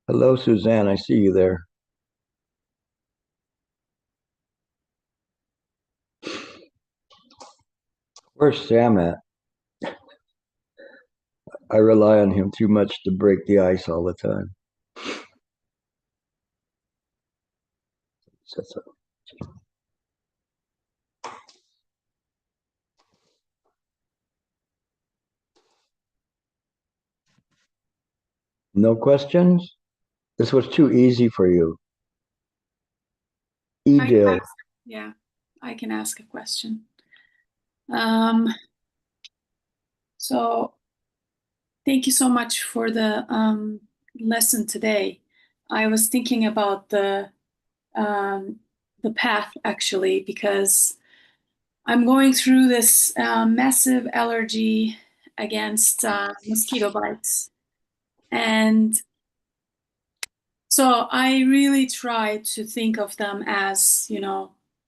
Hello, Suzanne. I see you there. Where's Sam at? I rely on him too much to break the ice all the time. So. No questions? This was too easy for you. Edith. Yeah, I can ask a question. So thank you so much for the lesson today. I was thinking about the path actually, because I'm going through this massive allergy against mosquito bites. And so I really try to think of them as,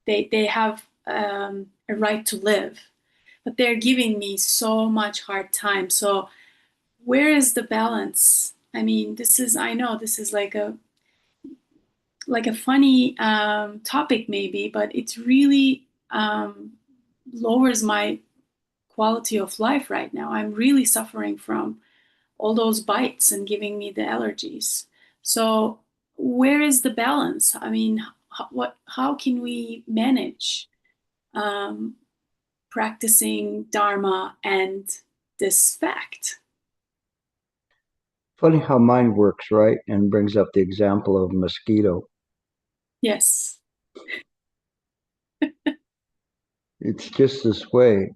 they have a right to live, but they're giving me so much hard time. So where is the balance? I mean, I know this is like a funny topic maybe, but it really lowers my quality of life right now. I'm really suffering from all those bites and giving me the allergies. So where is the balance? I mean, how can we manage practicing Dharma and this fact? Funny how mind works, right? And brings up the example of a mosquito. Yes. It's just this way,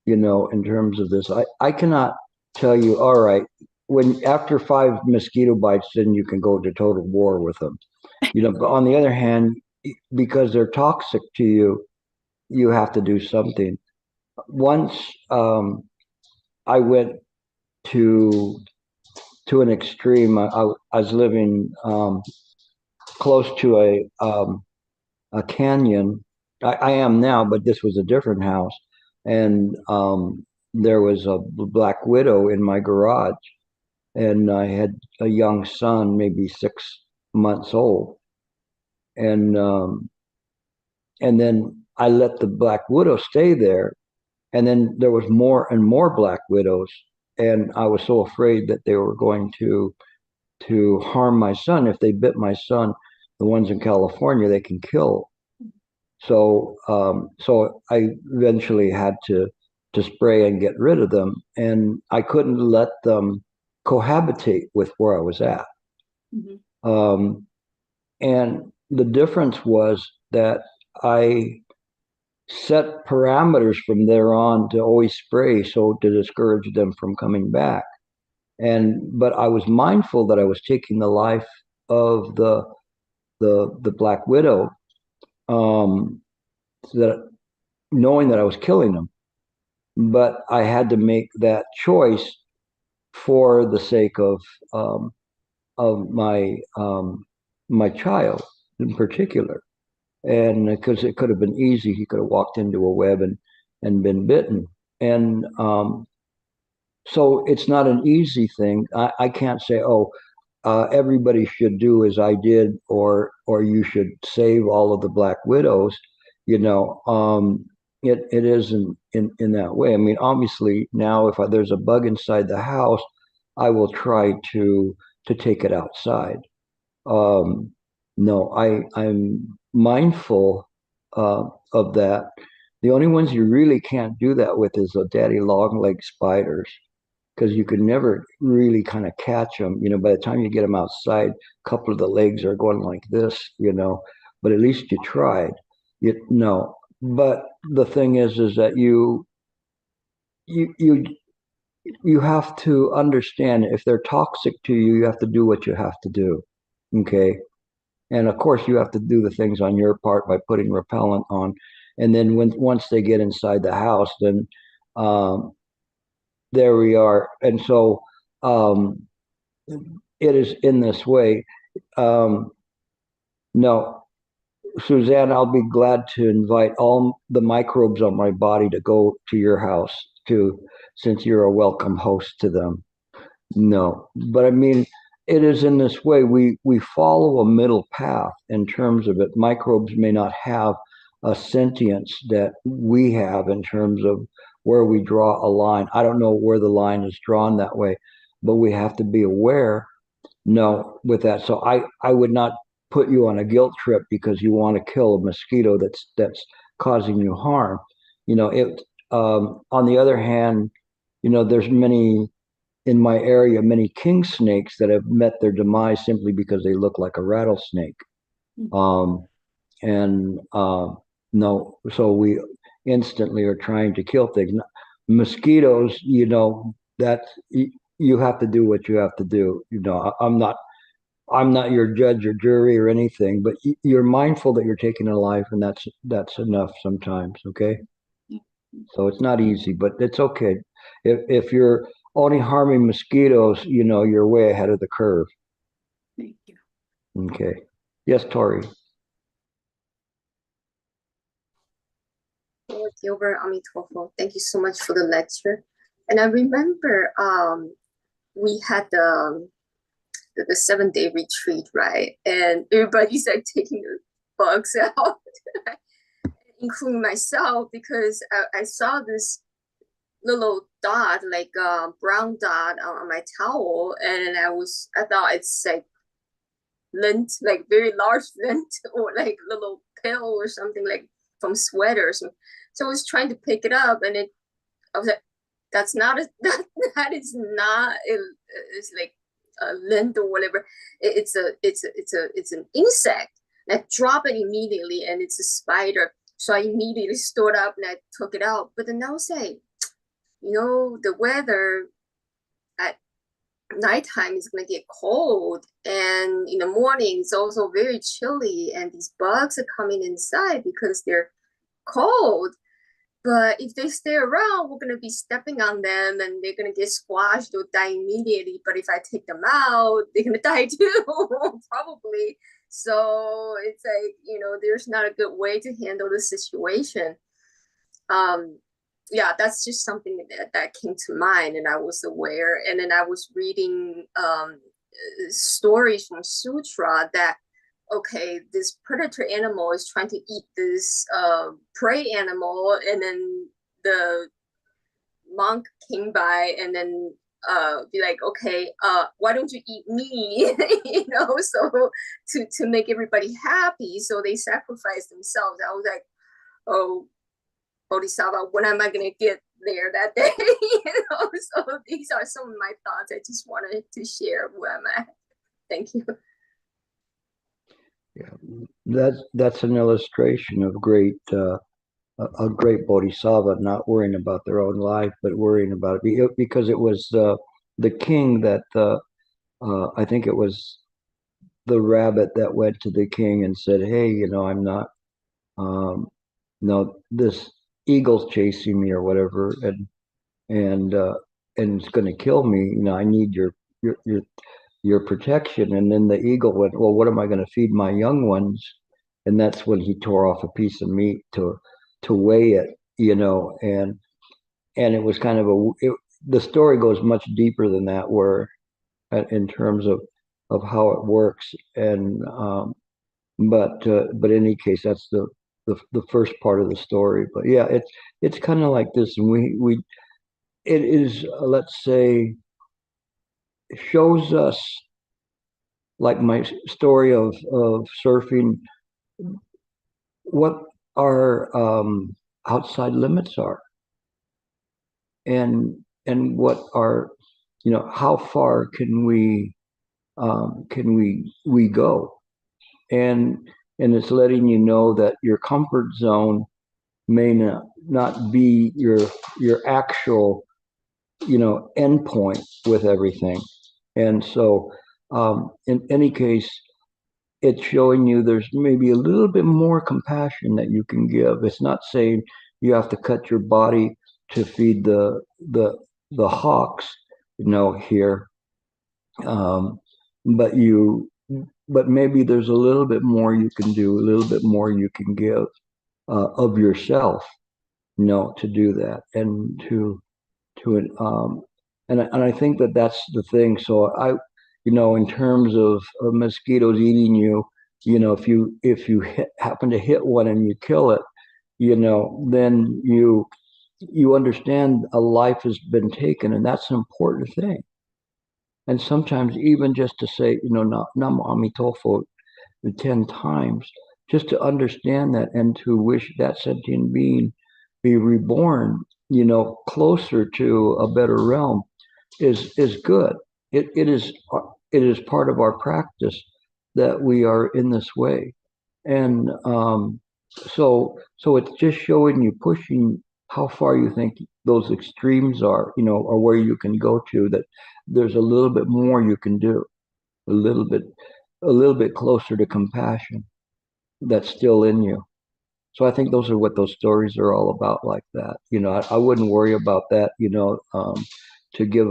in terms of this. I cannot tell you, all right, when after 5 mosquito bites, then you can go to total war with them. But on the other hand, because they're toxic to you, you have to do something. Once I went to an extreme. I was living close to a canyon. I am now, but this was a different house, and there was a black widow in my garage, and I had a young son, maybe 6 months old, and then I let the black widow stay there, and then there was more and more black widows, and I was so afraid that they were going to harm my son. If they bit my son, the ones in California, they can kill. So I eventually had to to spray and get rid of them. And I couldn't let them cohabitate with where I was at. Mm-hmm. And the difference was that I set parameters from there on to always spray so to discourage them from coming back. But I was mindful that I was taking the life of the Black Widow, so that knowing that I was killing them. But I had to make that choice for the sake of my child in particular. And because it could have been easy, he could have walked into a web and been bitten. And so it's not an easy thing. I can't say, oh, everybody should do as I did, or you should save all of the Black Widows. You know, it isn't in that way. I mean, obviously now if there's a bug inside the house, I will try to take it outside. No, I'm mindful of that. The only ones you really can't do that with is the daddy long leg spiders, because you can never really kind of catch them. You know, by the time you get them outside, a couple of the legs are going like this. You know, but at least you tried. You no, but the thing is that you you you have to understand if they're toxic to you, you have to do what you have to do. Okay. And of course, you have to do the things on your part by putting repellent on. And then once they get inside the house, then um, there we are. And so it is in this way. Um, no, Suzanne, I'll be glad to invite all the microbes on my body to go to your house too, since you're a welcome host to them. No, but I mean, it is in this way. We follow a middle path in terms of it. Microbes may not have a sentience that we have in terms of where we draw a line. I don't know where the line is drawn that way, but we have to be aware. No, with that. So I would not put you on a guilt trip because you want to kill a mosquito that's causing you harm. You know, it. On the other hand, you know, there's many in my area, many king snakes that have met their demise simply because they look like a rattlesnake. Mm-hmm. And no, so we instantly are trying to kill things. Mosquitoes, you know, that you have to do what you have to do. You know, I'm not your judge or jury or anything, but you're mindful that you're taking a life, and that's enough sometimes. Okay. So it's not easy, but it's okay. If you're only harming mosquitoes, you know, you're way ahead of the curve. Thank you. Okay. Yes, Tori. Lord Gilbert Amitofo, thank you so much for the lecture. And I remember we had the 7-day retreat, right? And everybody's like taking the bugs out, including myself, because I saw this little dot, like a brown dot on my towel, and I thought it's like lint, like very large lint, or like little pill or something, like from sweaters. So I was trying to pick it up, and I was like, that's not a, that is not it's like a lint or whatever. It's an insect. And I drop it immediately, and it's a spider. So I immediately stood up and I took it out. But then I was like, you know, the weather at nighttime is going to get cold, and in the morning it's also very chilly, and these bugs are coming inside because they're cold. But if they stay around, we're going to be stepping on them, and they're going to get squashed or die immediately. But if I take them out, they're going to die too, probably. So it's like, you know, there's not a good way to handle the situation. Yeah, that's just something that came to mind, and I was aware. And then I was reading stories from Sutra that, okay, this predator animal is trying to eat this prey animal, and then the monk came by and then be like, okay, why don't you eat me? You know, so to make everybody happy, so they sacrifice themselves. I was like, oh, Bodhisattva, when am I going to get there that day. You know, so these are some of my thoughts. I just wanted to share where I'm at. Thank you. Yeah, that's an illustration of a great bodhisattva not worrying about their own life, but worrying about it because it was the king that I think it was the rabbit that went to the king and said, "Hey, I'm not, no, this eagle's chasing me or whatever, and uh, and it's going to kill me. I need your your your protection." And then the eagle went, "Well, what am I going to feed my young ones?" And that's when he tore off a piece of meat to weigh it, and it was kind of the story goes much deeper than that, where in terms of how it works. And but in any case, that's the first part of the story. But yeah, it's kind of like this, and we it is, let's say, shows us, like my story of surfing, what our outside limits are, and what are, how far can we go, and it's letting you know that your comfort zone may not be your actual end point with everything. And so in any case, it's showing you there's maybe a little bit more compassion that you can give. It's not saying you have to cut your body to feed the hawks, here. Um, but but maybe there's a little bit more you can do, a little bit more you can give of yourself, to do that, and and I think that that's the thing. So in terms of mosquitoes eating you, if you happen to hit one and you kill it, then you understand a life has been taken, and that's an important thing. And sometimes even just to say, Nam Amitofu 10 times, just to understand that and to wish that sentient being be reborn, closer to a better realm is good. It is part of our practice that we are in this way. And so it's just showing you, pushing how far you think those extremes are, or where you can go to, that there's a little bit more you can do, a little bit closer to compassion that's still in you. So I think those are what those stories are all about, like that. I wouldn't worry about that, to give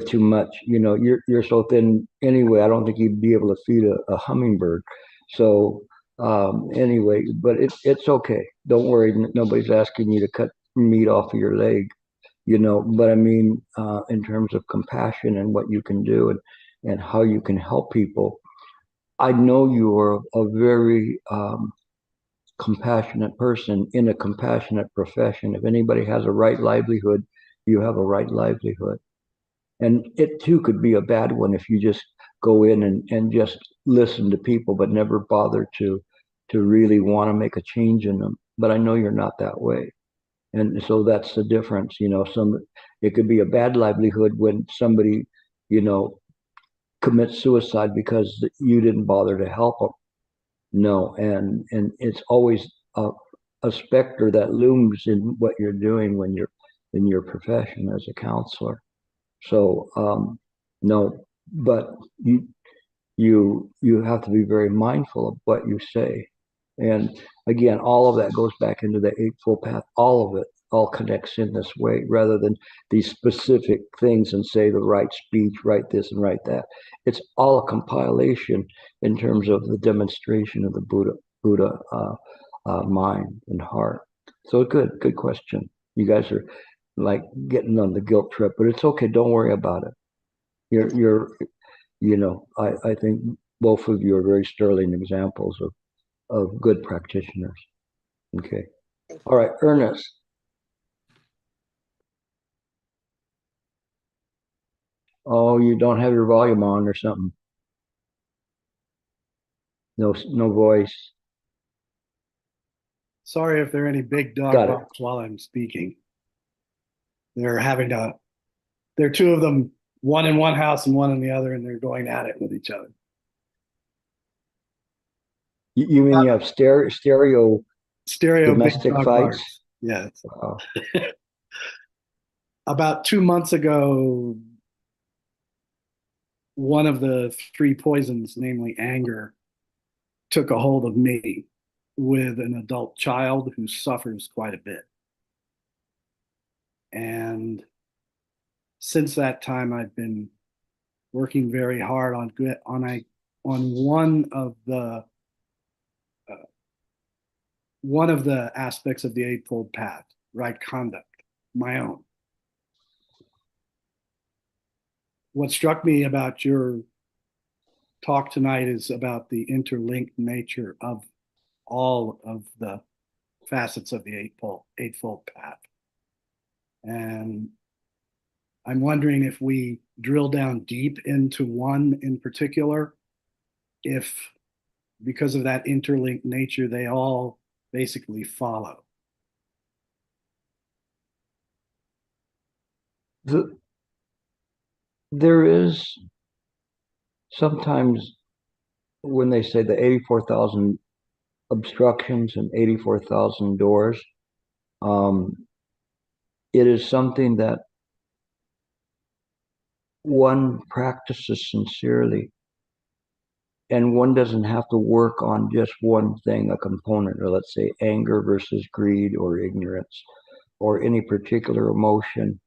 too much. You're so thin anyway. I don't think you'd be able to feed a hummingbird. So anyway, but it's okay. Don't worry. Nobody's asking you to cut meat off of your leg, But I mean, in terms of compassion and what you can do, and how you can help people. I know you are a very compassionate person in a compassionate profession. If anybody has a right livelihood, you have a right livelihood. And it too could be a bad one if you just go in and just listen to people, but never bother to really want to make a change in them. But I know you're not that way. And so that's the difference. It could be a bad livelihood when somebody, commits suicide because you didn't bother to help them. No, and it's always a specter that looms in what you're doing when you're in your profession as a counselor. So no, but you have to be very mindful of what you say. And again, all of that goes back into the Eightfold Path. All of it all connects in this way, rather than these specific things and say the right speech, write this and write that. It's all a compilation in terms of the demonstration of the Buddha mind and heart. So good question. You guys are like getting on the guilt trip, but it's okay. Don't worry about it. You're I think both of you are very sterling examples of good practitioners. Okay. All right, Ernest. Oh, you don't have your volume on or something. No voice. Sorry if there are any big dog Got it. barks while I'm speaking. They're having to, there are two of them, one in one house and one in the other, and they're going at it with each other. You mean you have stereo Stereo big domestic dog fights? barks. Yes. Wow. About 2 months ago, one of the three poisons, namely anger, took a hold of me with an adult child who suffers quite a bit. And since that time, I've been working very hard on one of the aspects of the Eightfold Path, right conduct, my own. What struck me about your talk tonight is about the interlinked nature of all of the facets of the Eightfold Path. And I'm wondering if we drill down deep into one in particular, if because of that interlinked nature, they all basically follow. There is sometimes when they say the 84,000 obstructions and 84,000 doors, it is something that one practices sincerely, and one doesn't have to work on just one thing, a component, or let's say anger versus greed or ignorance or any particular emotion.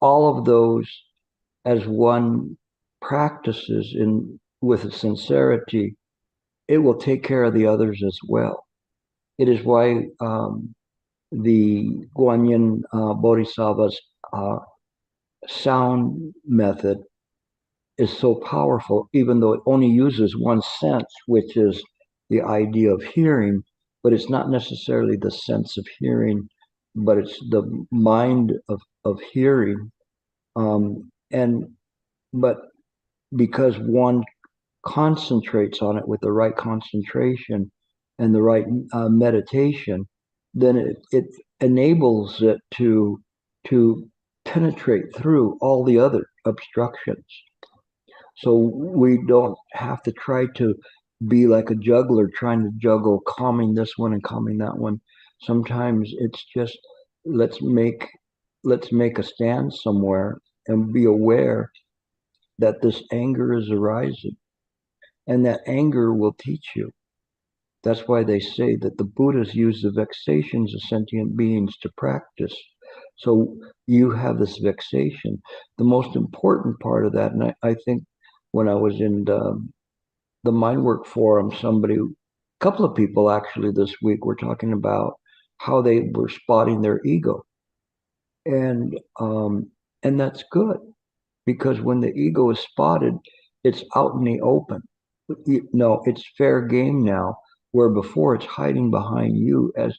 All of those, as one practices with sincerity, it will take care of the others as well. It is why the Guanyin Bodhisattva's sound method is so powerful, even though it only uses one sense, which is the idea of hearing, but it's not necessarily the sense of hearing, but it's the mind of hearing. But because one concentrates on it with the right concentration and the right meditation, then it enables it to penetrate through all the other obstructions. So we don't have to try to be like a juggler trying to juggle calming this one and calming that one. Sometimes it's just let's make a stand somewhere and be aware that this anger is arising, and that anger will teach you. That's why they say that the Buddhas use the vexations of sentient beings to practice. So you have this vexation. The most important part of that, and I think when I was in the Mindwork Forum, a couple of people actually this week were talking about how they were spotting their ego. And that's good, because when the ego is spotted, it's out in the open. It's fair game now, where before it's hiding behind you as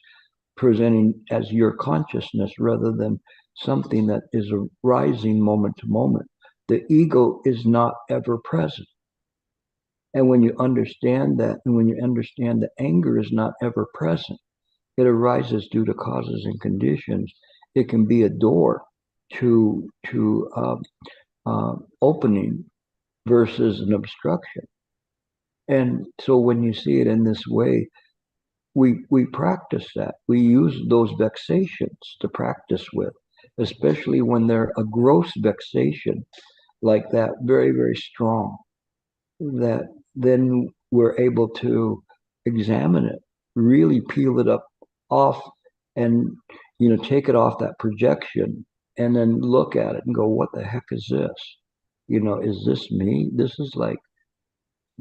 presenting as your consciousness rather than something that is arising moment to moment. The ego is not ever present. And when you understand that, and when you understand that anger is not ever present, it arises due to causes and conditions. It can be a door to opening versus an obstruction. And so when you see it in this way, we practice that. We use those vexations to practice with, especially when they're a gross vexation like that, very, very strong, that then we're able to examine it, really peel it up off, and take it off that projection, and then look at it and go, what the heck is this? Is this me? This is like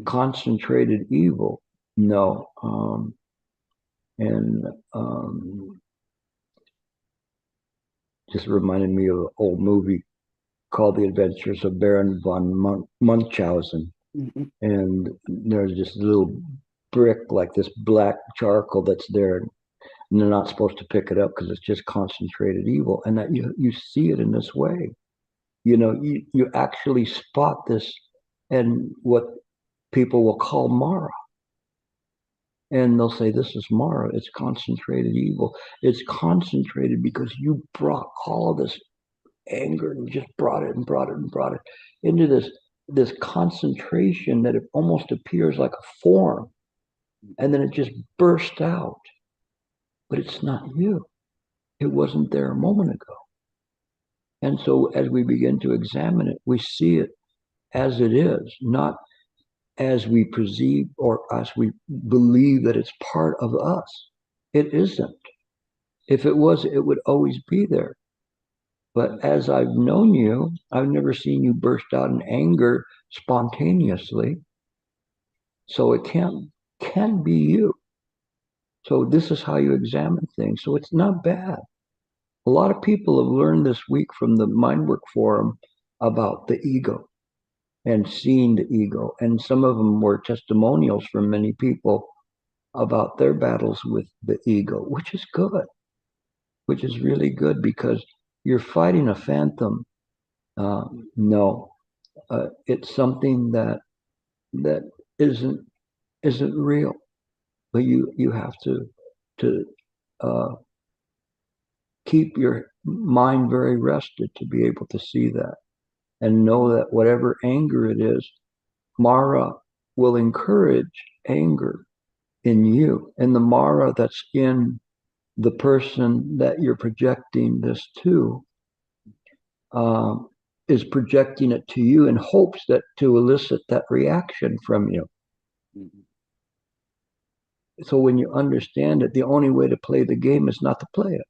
concentrated evil. No. Just reminded me of an old movie called The Adventures of Baron von Munchausen. Mm-hmm. And there's this little brick, like this black charcoal that's there, and they're not supposed to pick it up because it's just concentrated evil. And that you see it in this way. You actually spot this and what people will call Mara. And they'll say, this is Mara. It's concentrated evil. It's concentrated because you brought all of this anger and just brought it and brought it and brought it into this concentration that it almost appears like a form. And then it just burst out. But it's not you. It wasn't there a moment ago. And so as we begin to examine it, we see it as it is, not as we perceive or as we believe that it's part of us. It isn't. If it was, it would always be there. But as I've known you, I've never seen you burst out in anger spontaneously. So it can't be you. So this is how you examine things. So it's not bad. A lot of people have learned this week from the Mindwork Forum about the ego and seeing the ego. And some of them were testimonials from many people about their battles with the ego, which is good, which is really good because you're fighting a phantom. No, it's something that isn't real, but you have to keep your mind very rested to be able to see that and know that whatever anger it is, Mara will encourage anger in you, and the Mara that's in the person that you're projecting this to is projecting it to you in hopes that to elicit that reaction from you. So when you understand it, the only way to play the game is not to play it.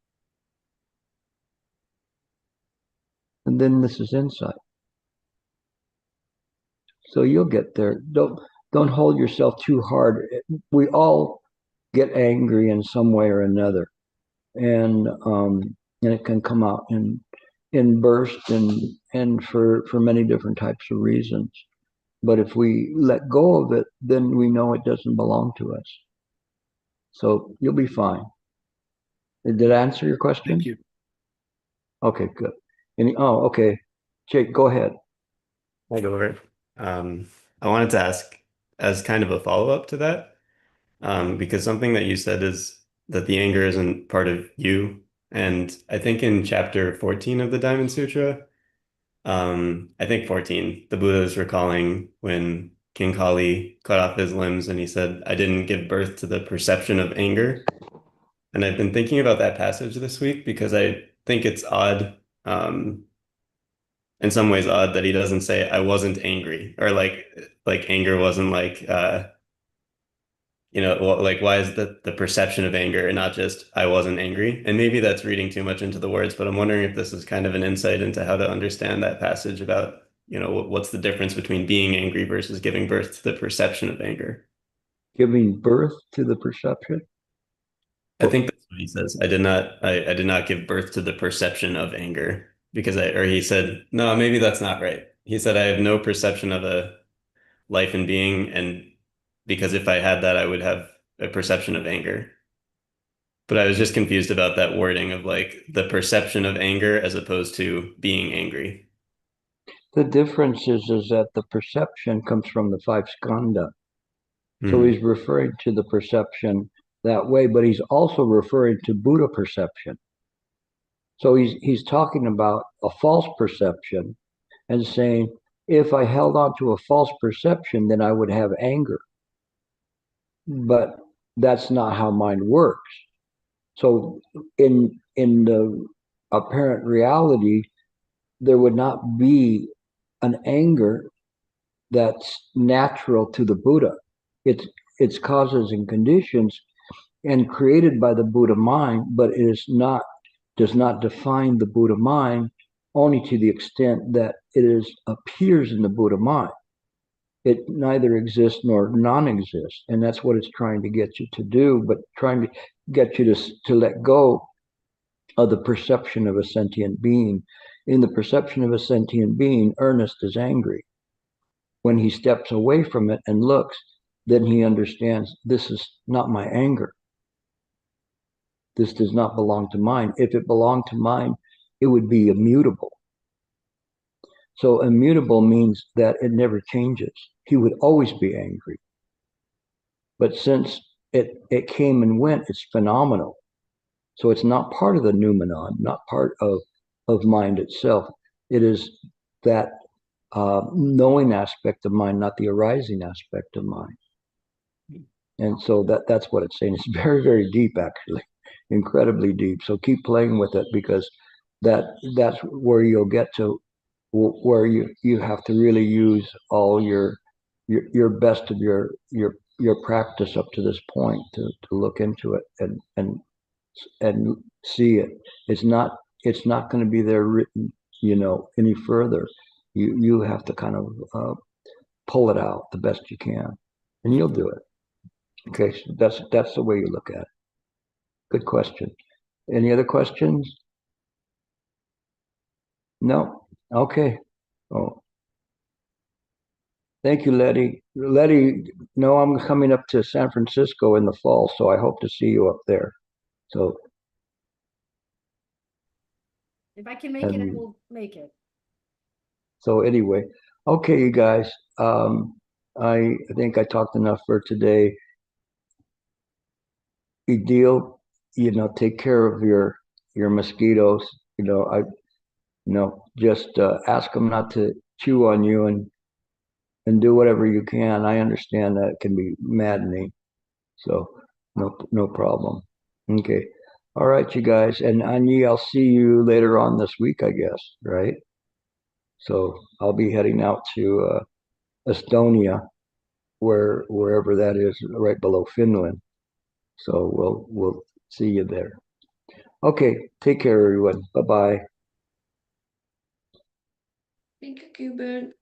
And then this is insight. So you'll get there. Don't hold yourself too hard. We all get angry in some way or another, and it can come out in bursts and for many different types of reasons. But if we let go of it, then we know it doesn't belong to us. So you'll be fine. Did I answer your question? Thank you. Okay, good. Okay. Jake, go ahead. Hi, Gilbert. I wanted to ask, as kind of a follow-up to that, because something that you said is that the anger isn't part of you. And I think in chapter 14 of the Diamond Sutra, I think 14, the Buddha is recalling when King Kali cut off his limbs and he said, I didn't give birth to the perception of anger. And I've been thinking about that passage this week because I think it's odd, in some ways odd that he doesn't say I wasn't angry, or like anger wasn't like like why is the perception of anger and not just I wasn't angry? And maybe that's reading too much into the words, but I'm wondering if this is kind of an insight into how to understand that passage about, what's the difference between being angry versus giving birth to the perception of anger. Giving birth to the perception? I think that's what he says. I did not give birth to the perception of anger or he said, no, maybe that's not right. He said, I have no perception of a life and being, and because if I had that, I would have a perception of anger. But I was just confused about that wording of like the perception of anger as opposed to being angry. The difference is that the perception comes from the five skandha. So he's referring to the perception that way, but he's also referring to Buddha perception. So he's talking about a false perception and saying, if I held on to a false perception, then I would have anger. But that's not how mind works. So in the apparent reality, there would not be an anger that's natural to the Buddha. It's causes and conditions and created by the Buddha mind, but it does not define the Buddha mind only to the extent that it appears in the Buddha mind. It neither exists nor non-exists, and that's what it's trying to get you to do, but trying to get you to let go of the perception of a sentient being. In the perception of a sentient being, Ernest is angry. When he steps away from it and looks, then he understands this is not my anger. This does not belong to mine. If it belonged to mine, it would be immutable. So immutable means that it never changes. He would always be angry. But since it came and went. It's phenomenal. So it's not part of the noumenon, not part of mind itself. It is that knowing aspect of mind, not the arising aspect of mind. And so that's what it's saying. It's very, very deep, actually, incredibly deep. So keep playing with it, because that's where you'll get to, where you have to really use all your best of your practice up to this point to look into it and see it. It's not going to be there written, any further. You have to kind of pull it out the best you can, and you'll do it. Okay, so that's the way you look at it. Good question. Any other questions? No? Okay. Oh. Thank you, Letty. Letty, no, I'm coming up to San Francisco in the fall, so I hope to see you up there. So If I can make it, I will make it. So anyway, okay, you guys. I think I talked enough for today. Deal, take care of your mosquitoes. Just ask them not to chew on you, and do whatever you can. I understand that it can be maddening, so no problem. Okay, all right, you guys, and Anyi, I'll see you later on this week, I guess, right? So I'll be heading out to Estonia, wherever that is, right below Finland. So we'll see you there. Okay, take care, everyone. Bye-bye. Thank you, Gilbert.